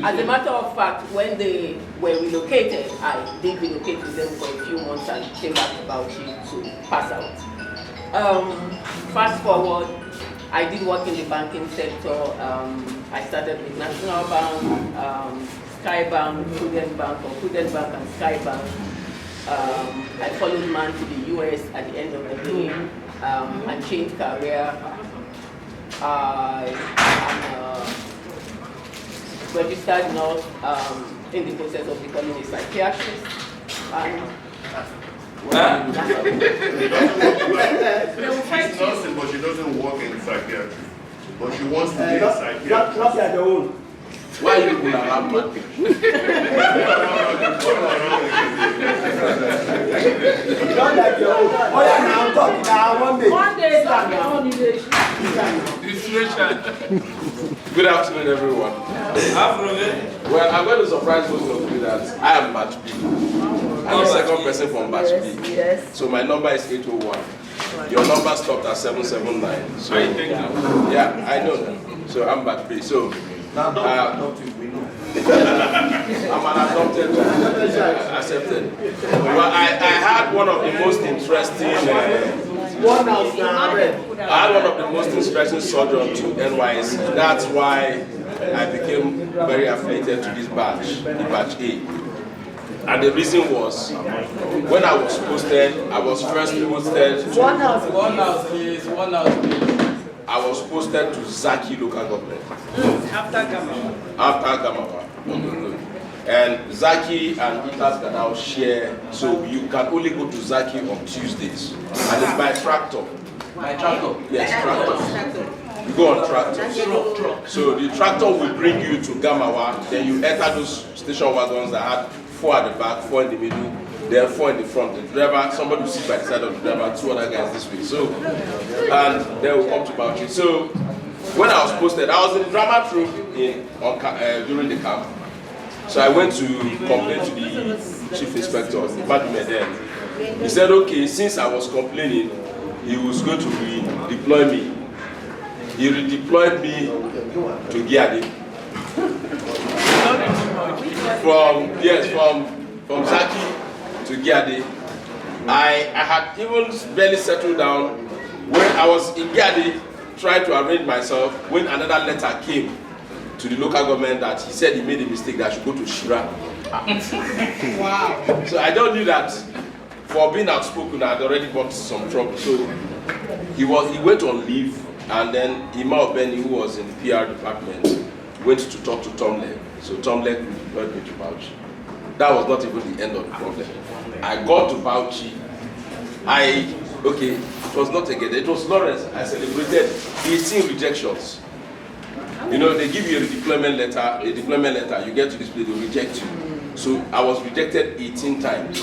As a matter of fact, when they were relocated, I did relocate with them for a few months and came back to Bauchi to pass out. Fast forward, I did work in the banking sector. I started with National Bank, Skybank, Prudent Bank, or Prudent Bank and Skybank. I followed man to the US at the end of the day and changed career. I am a registered nurse in the process of becoming a psychiatrist. She's nursing, but she doesn't work in psychiatry. But she wants to be a psychiatrist. Not at the own. Why are you going around man? Not like your own. Oh yeah, now I'm talking now. One day is like your own Good afternoon, everyone. Well, I'm going to surprise most of you that I am batch B. I'm the second person from batch B. Yes. So my number is 801. Your number stopped at 779. So yeah, I know that. So I'm batch B. So I'm an adopted, accepted. Well, I had one of the most interesting. Surgeons to NYSC. That's why I became very affiliated to this batch, the batch A. And the reason was, when I was posted, I was first posted to I was posted to Zaki local government. After Gamawa. After Gamawa. And Zaki and Itas can now share, so you can only go to Zaki on Tuesdays. And it's by tractor. By tractor? Yes, tractor. You go on tractor. So the tractor will bring you to Gamawa, then you enter those station wagons that had 4 at the back, 4 in the middle, then 4 in the front. The driver, somebody will sit by the side of the driver, 2 other guys this way. So, and then we'll come to Bauchi. So, when I was posted, I was in the drama troupe during the camp. So I went to complain to the chief inspector, then. He said, okay, since I was complaining, he was going to redeploy me. He redeployed me to Giadi. From Zaki to Giadi. I had even barely settled down. When I was in Giadi, trying to arrange myself, when another letter came to the local government that he said he made a mistake that I should go to Shira. Wow. So I don't knew that for being outspoken, I had already got some trouble. So he went on leave, and then Ima Obeni, who was in the PR department, went to talk to Tom Legg. So Tom Legg referred me to Bauchi. That was not even the end of the problem. I got to Bauchi. It was not again, it was Lawrence. I celebrated 18 rejections. You know, they give you a deployment letter, you get to this place, they reject you. So I was rejected 18 times.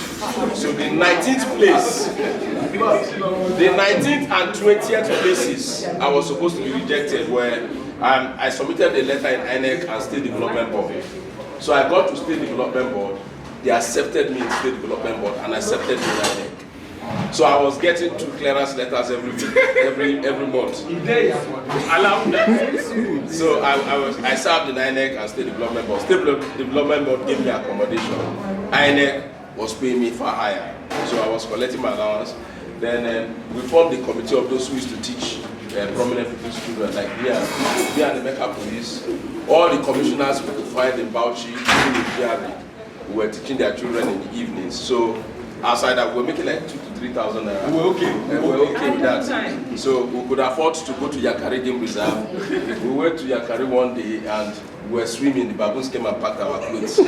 So the 19th place, the 19th and 20th places, I was supposed to be rejected where I submitted a letter in INEC and State Development Board. So I got to State Development Board, they accepted me in State Development Board and accepted me in INEC. So I was getting 2 clearance letters every week, every month. So I served in INEC and State Development Board. State Development Board gave me accommodation. INEC was paying me far higher. So I was collecting my allowance. Then we formed the committee of those who used to teach prominent people's children, like me and the Mecca police. All the commissioners we could find in Bauchi, we were teaching their children in the evenings. So outside that, we were making like 2,000 to 3,000 naira. We were okay. We were okay with that. So we could afford to go to Yakari Game Reserve. We went to Yakari one day and we were swimming. The baboons came and packed our clothes. Don't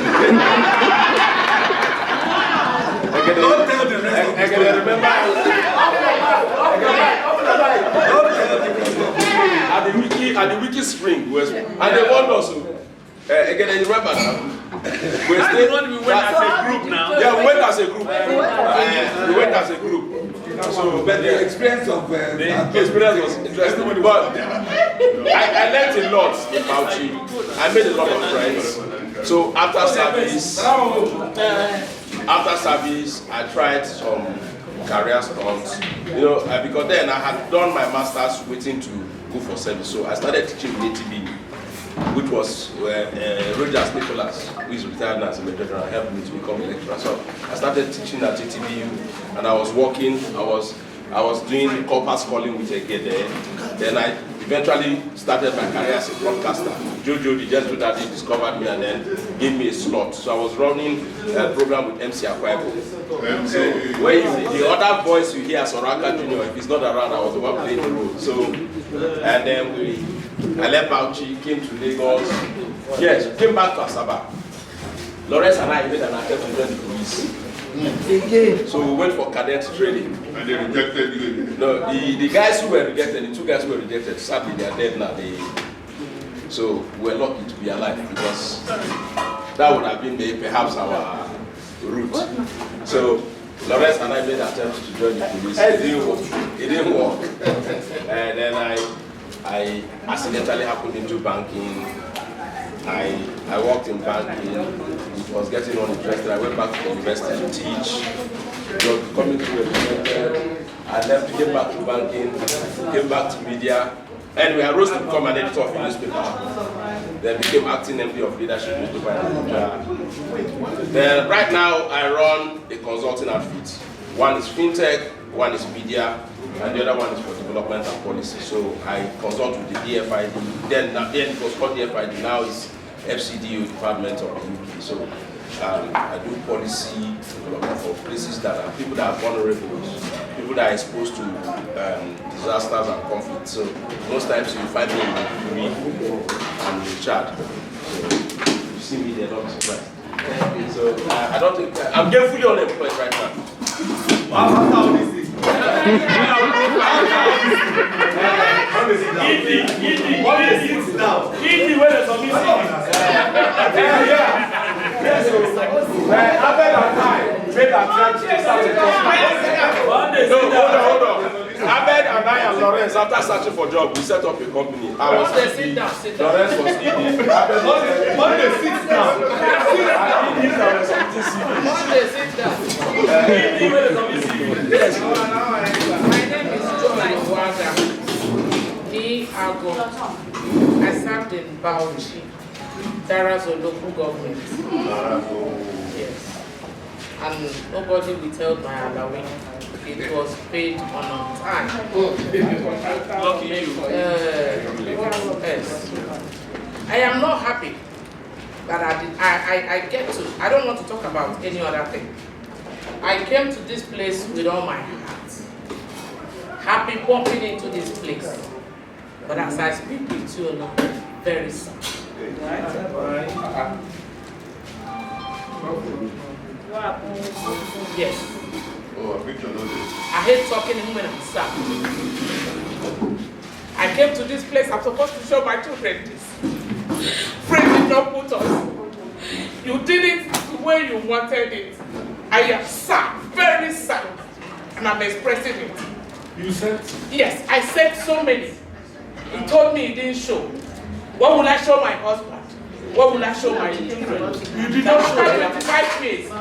tell the rest. I can remember. At the wiki spring, and they warned us. Again, you remember now? We went as a group now. Yeah, we went as a group. We went as a group. So, but the experience of the experience was interesting. But I learned a lot in Bauchi. I made a lot of friends. So after service, I tried some career stunts. You know, because then I had done my master's waiting to go for service. So I started teaching ATB, which was where Rogers Nicholas, who is retired now as a major general, helped me to become a lecturer. So I started teaching at ATBU, and I was working. I was doing corpus calling with Egede. Then I eventually started my career as a broadcaster. Jojo, the Jesuit Daddy, discovered me and then gave me a slot. So I was running a program with MC Akwaibo. So when the other voice you hear as Oraka Junior, if he's not around, I was the one playing the role. So, and then I left Bauchi, came to Lagos. Yes, came back to Asaba. Lawrence and I made an attempt to join the police. So we went for cadet training. And they rejected you? No, the guys who were rejected, the 2 guys who were rejected, sadly they are dead now. So we're lucky to be alive because that would have been perhaps our route. So Lawrence and I made attempts to join the police. It didn't work. And then I accidentally happened into banking. I worked in banking. It was getting uninteresting. I went back to the university to teach. It was becoming too regimented. I left, came back to banking, came back to media. Anyway, I rose to become an editor of a newspaper. Then became acting MD of leadership newspaper in Abuja. Then right now I run a consulting outfit. One is fintech, one is media, and the other one is for development and policy. So I consult with the DFID. Then it was called DFID. Now it's FCDO, Department of the UK. So I do policy development for places that are people that are vulnerable, people that are exposed to disasters and conflicts. So most times you find me in Maiduguri and in Chad. So you see me there, not surprised. So I don't think I'm gainfully unemployed right now. Hold on. Abed and I and Lawrence, after searching for job, we set up a company. Lawrence was eating. Monday, sit down. My name is Joy Waga. I served in Bauchi, Darazo local government. Yes. And nobody withheld my allowance. It was paid on time. Lucky you. Yes. I am not happy that I don't want to talk about any other thing. I came to this place with all my heart. Happy walking into this place. But as I speak with you now, very sad. Yes. Oh, a picture, no. I hate talking even when I'm sad. I came to this place, I'm supposed to show my children this. Friends did not put us. You did it the way you wanted it. I am sad, very sad. And I'm expressing it. You said? Yes, I said so many. He told me he didn't show. What will I show my husband? What will I show my children? You did not show them. 25 years.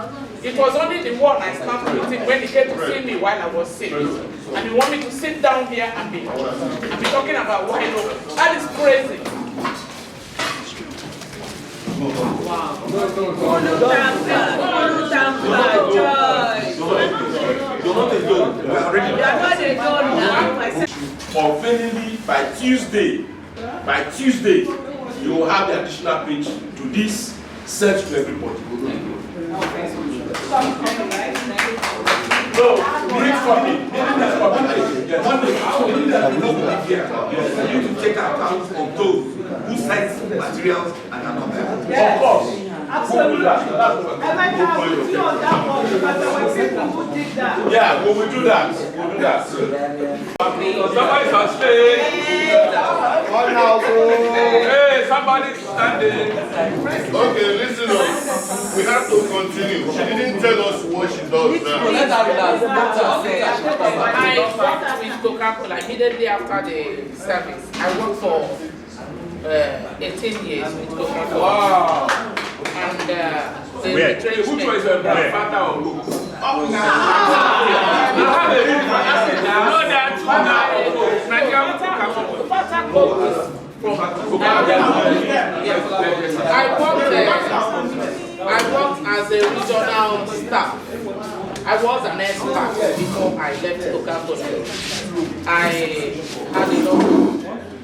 It was only the one I snapped with him when he came to see me while I was sick. And he wanted me to sit down here and be talking about Wailo. That is crazy. Wow. Unfailingly, by Tuesday, you will have the additional page to this sent to everybody. No, read for me. You need to take account of those who send materials and are not there. Yes. Of course. Absolutely. And I can put you on that one because there were people who did that. Yeah, we will do that. We'll do that. Somebody's on stage. Hey, somebody's standing. Okay, listen up. We have to continue. She didn't tell us what she does now. I worked with Coca-Cola immediately after the service. I worked for 18 years with Coca-Cola. Wow. And the which was your grandfather or who? I worked as a regional staff. I was an expert before I left Coca-Cola. I had a lot of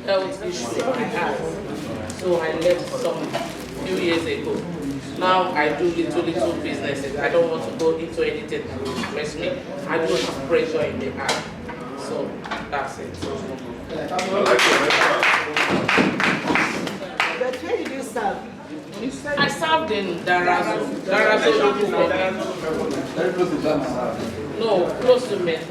health issues in my eyes, so I left some few years ago. Now I do little businesses. I don't want to go into anything that will stress me. I don't have pressure in the eye. So that's it. But where did you serve? I served in Darazo. Very close to Ghana. No, close to Miss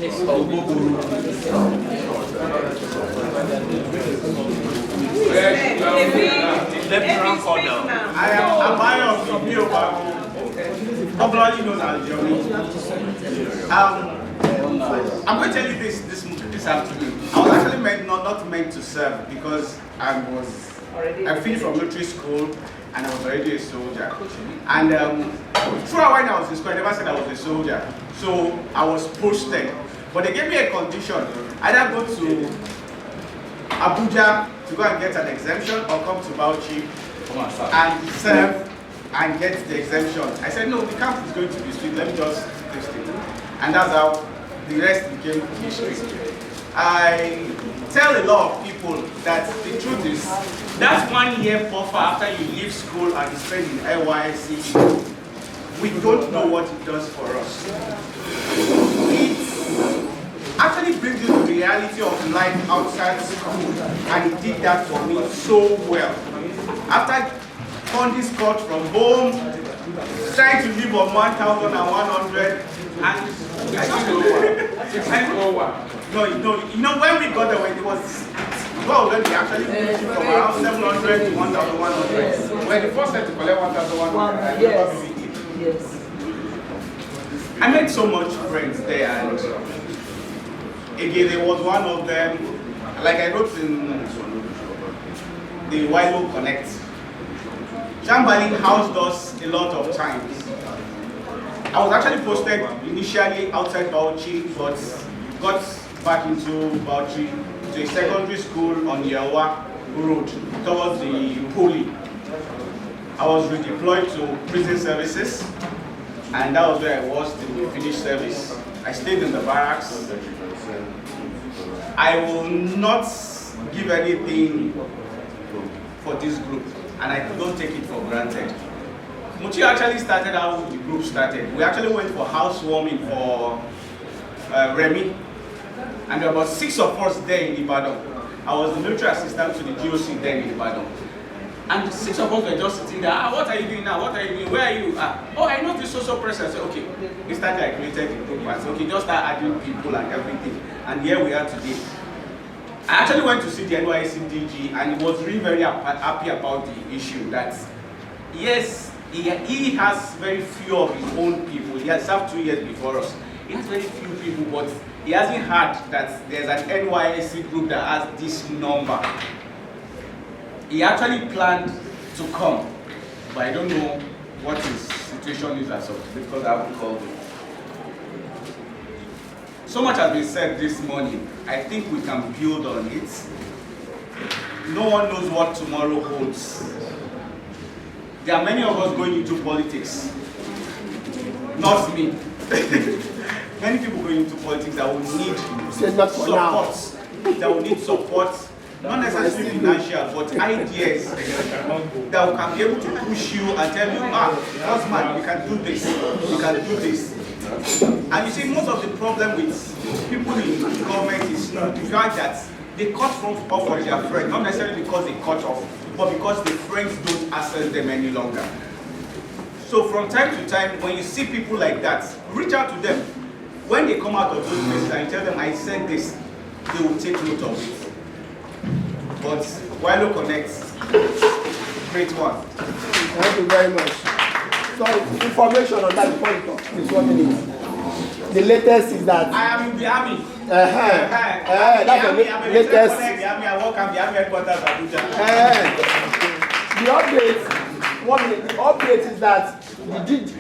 I am Abayo from Yoba, popularly known as Johnny. I'm going to tell you this afternoon. I was actually not meant to serve because I finished from military school and I was already a soldier. And throughout when I was in school, I never said I was a soldier. So I was posted. But they gave me a condition. Either go to Abuja to go and get an exemption or come to Bauchi and serve and get the exemption. I said, no, the camp is going to be sweet. Let me just test it. And that's how the rest became history. I tell a lot of people that the truth is, that's 1 year buffer after you leave school and you spend in NYSC. We don't know what it does for us. It actually brings you to the reality of life outside school, and it did that for me so well. After funding cut from home, trying to live on 1,100, and no, you know when we got there, when it was well, then we actually finished from around 700 to 1,100. When the first set to collect 1,100, yes. I made so much friends there, and again, there was one of them, like I wrote in the Wailo Connect. Shambali housed us a lot of times. I was actually posted initially outside Bauchi, but got back into Bauchi to a secondary school on Yawa Road towards the Poli. I was redeployed to prison services, and that was where I was till we finished service. I stayed in the barracks. I will not give anything for this group, and I don't take it for granted. Muchi actually started how the group started. We actually went for housewarming for Remy, and there were about 6 of us there in Ibadan. I was the military assistant to the GOC then in Ibadan. And the 6 of us were just sitting there. What are you doing now? What are you doing? Where are you? Oh, I know the social press. I said, okay. We started, I created the group. I said, okay, just start adding people and everything. And here we are today. I actually went to see the NYSC DG and he was really very happy about the issue that, yes, he has very few of his own people. He has served 2 years before us. He has very few people, but he hasn't heard that there's an NYSC group that has this number. He actually planned to come, but I don't know what his situation is as of because I haven't called him. So much has been said this morning. I think we can build on it. No one knows what tomorrow holds. There are many of us going into politics. Not me. Many people going into politics that will need support. That will need support. Not necessarily financial, but ideas that can be able to push you and tell you, husband, we can do this, we can do this. And you see, most of the problem with people in government is the fact that they cut off for their friends, not necessarily because they cut off, but because the friends don't access them any longer. So from time to time, when you see people like that, reach out to them. When they come out of those places and you tell them, I said this, they will take note of it. But Wailo connects, great one. Thank you very much. So information on that before you talk, please 1 minute. The latest is that I am in the army. That's the latest. The army, I work at the army headquarters Abuja. The update, 1 minute. The update is that the DG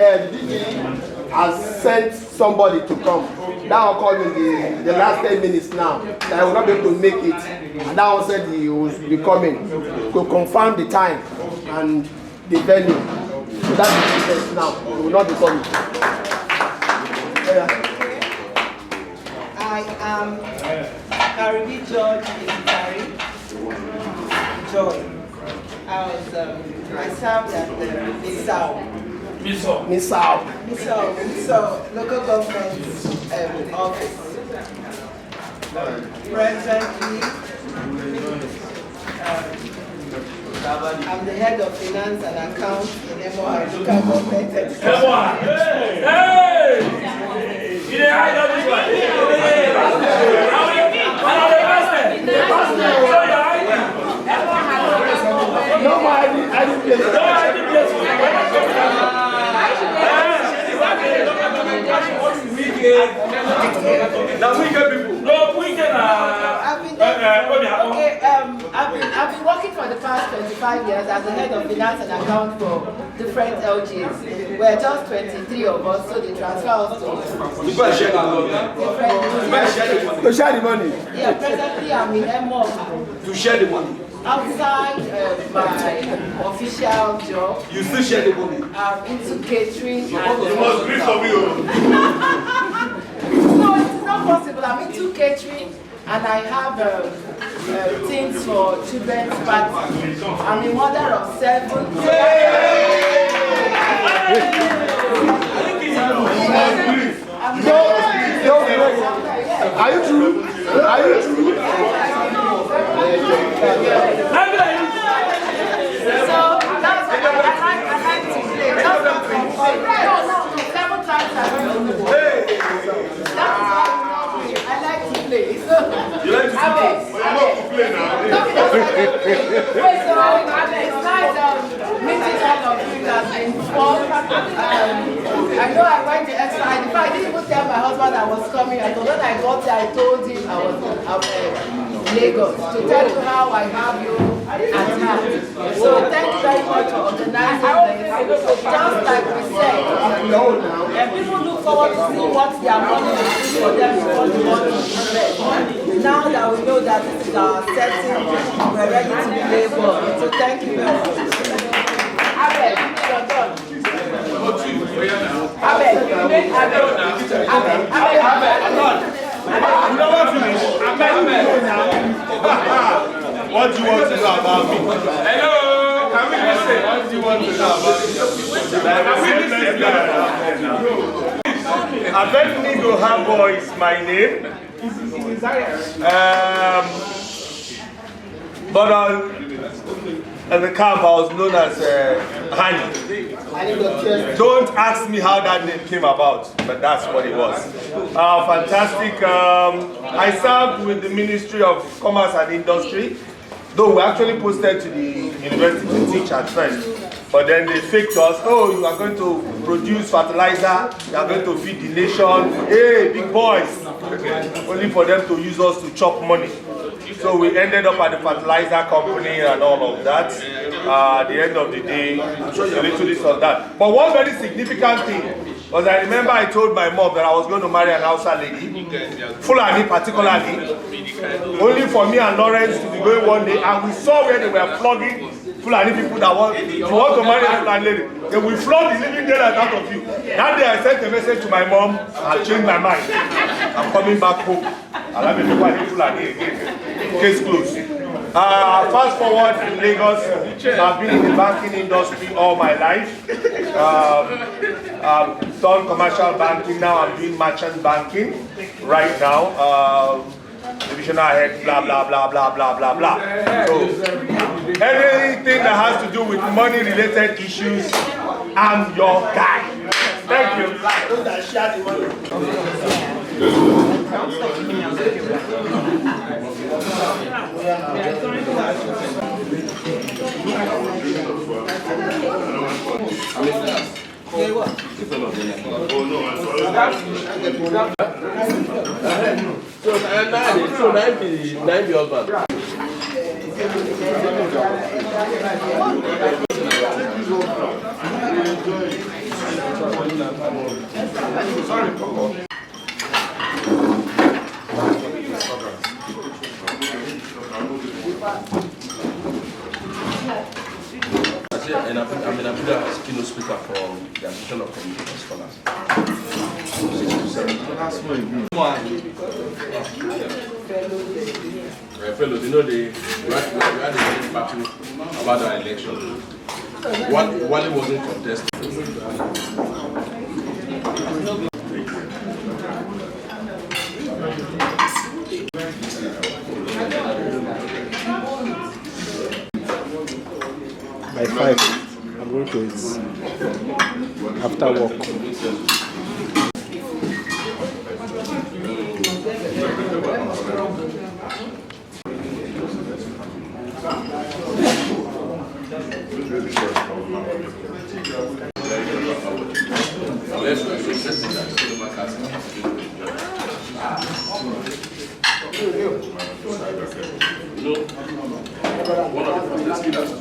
has sent somebody to come. That one called in the last 10 minutes now. That I will not be able to make it. And that one said he will be coming to confirm the time and the venue. So that's the case now. He will not be coming. I am Karibi George Military. Joy. I served at the Misau local government office. Presently, I'm the head of finance and accounts in MOI local government. I've been working for the past 25 years as the head of finance and account for different LGs. We're just 23 of us, so they transfer us to different to share the money. Yeah, presently I'm in MOI. To share the money. Outside my official job, you still share the money. I'm into catering. You must breathe for me. No, it's not possible. I'm into catering and I have things for children's parties. I'm a mother of 7. Are you true? Are you true? So that's what I like to play. That's not from no, 7 times I don't know. That's why I like to play. So you like to play now? Wait, so it's nice meeting all of you that's been fun. I know I went the extra. In fact, I didn't even tell my husband I was coming. I thought when I got there, I told him I was Lagos to tell you how I have you at heart. So thank you very much for organizing this. Just like we said, and people look forward to see what their money is for them before the money is spent. Now that we know that this is our setting, we're ready to play ball. So thank you very much. Abel, you're done. I'm never finished. What do you want to know about me? Hello, can we listen? What do you want to know about me? Abednego Habo is my name. But and the camp, I was known as Hani. Don't ask me how that name came about, but that's what it was. Fantastic. I served with the Ministry of Commerce and Industry, though we actually posted to the university to teach at first. But then they faked us. Oh, you are going to produce fertilizer, you are going to feed the nation. Hey, big boys. Only for them to use us to chop money. So we ended up at the fertilizer company and all of that. At the end of the day, a little this or that. But one very significant thing was I remember I told my mom that I was going to marry an Hausa lady, Fulani particularly, only for me and Lawrence to be going one day, and we saw where they were flogging Fulani people that want to marry a Fulani lady. They will flog the living daylight out of you. That day I sent a message to my mom, I've changed my mind. I'm coming back home. I'll have a Fulani again. Case closed. Fast forward in Lagos, I've been in the banking industry all my life. I've done commercial banking, now I'm doing merchant banking right now. Divisional head, blah, blah, blah, blah, blah, blah, blah. So, anything that has to do with money-related issues, I'm your guy. Thank you. So nine be husband. And I'm a keynote speaker for the Association of Communication Scholars. 6 to 7. Fellows, you know, we had a battle about our election. Wale wasn't contested. By 5, I'm going to eat after work. One of the first killers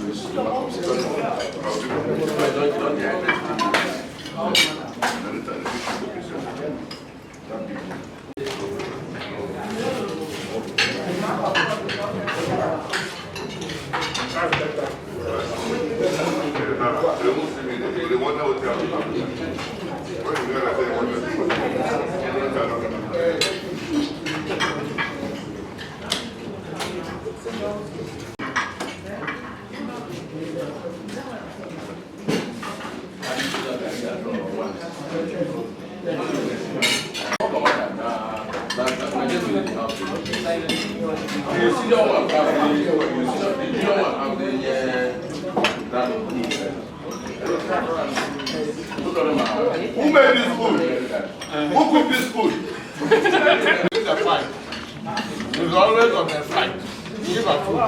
Who made this food? Who cooked this food? It's a fight. It's always on a fight. Give a food.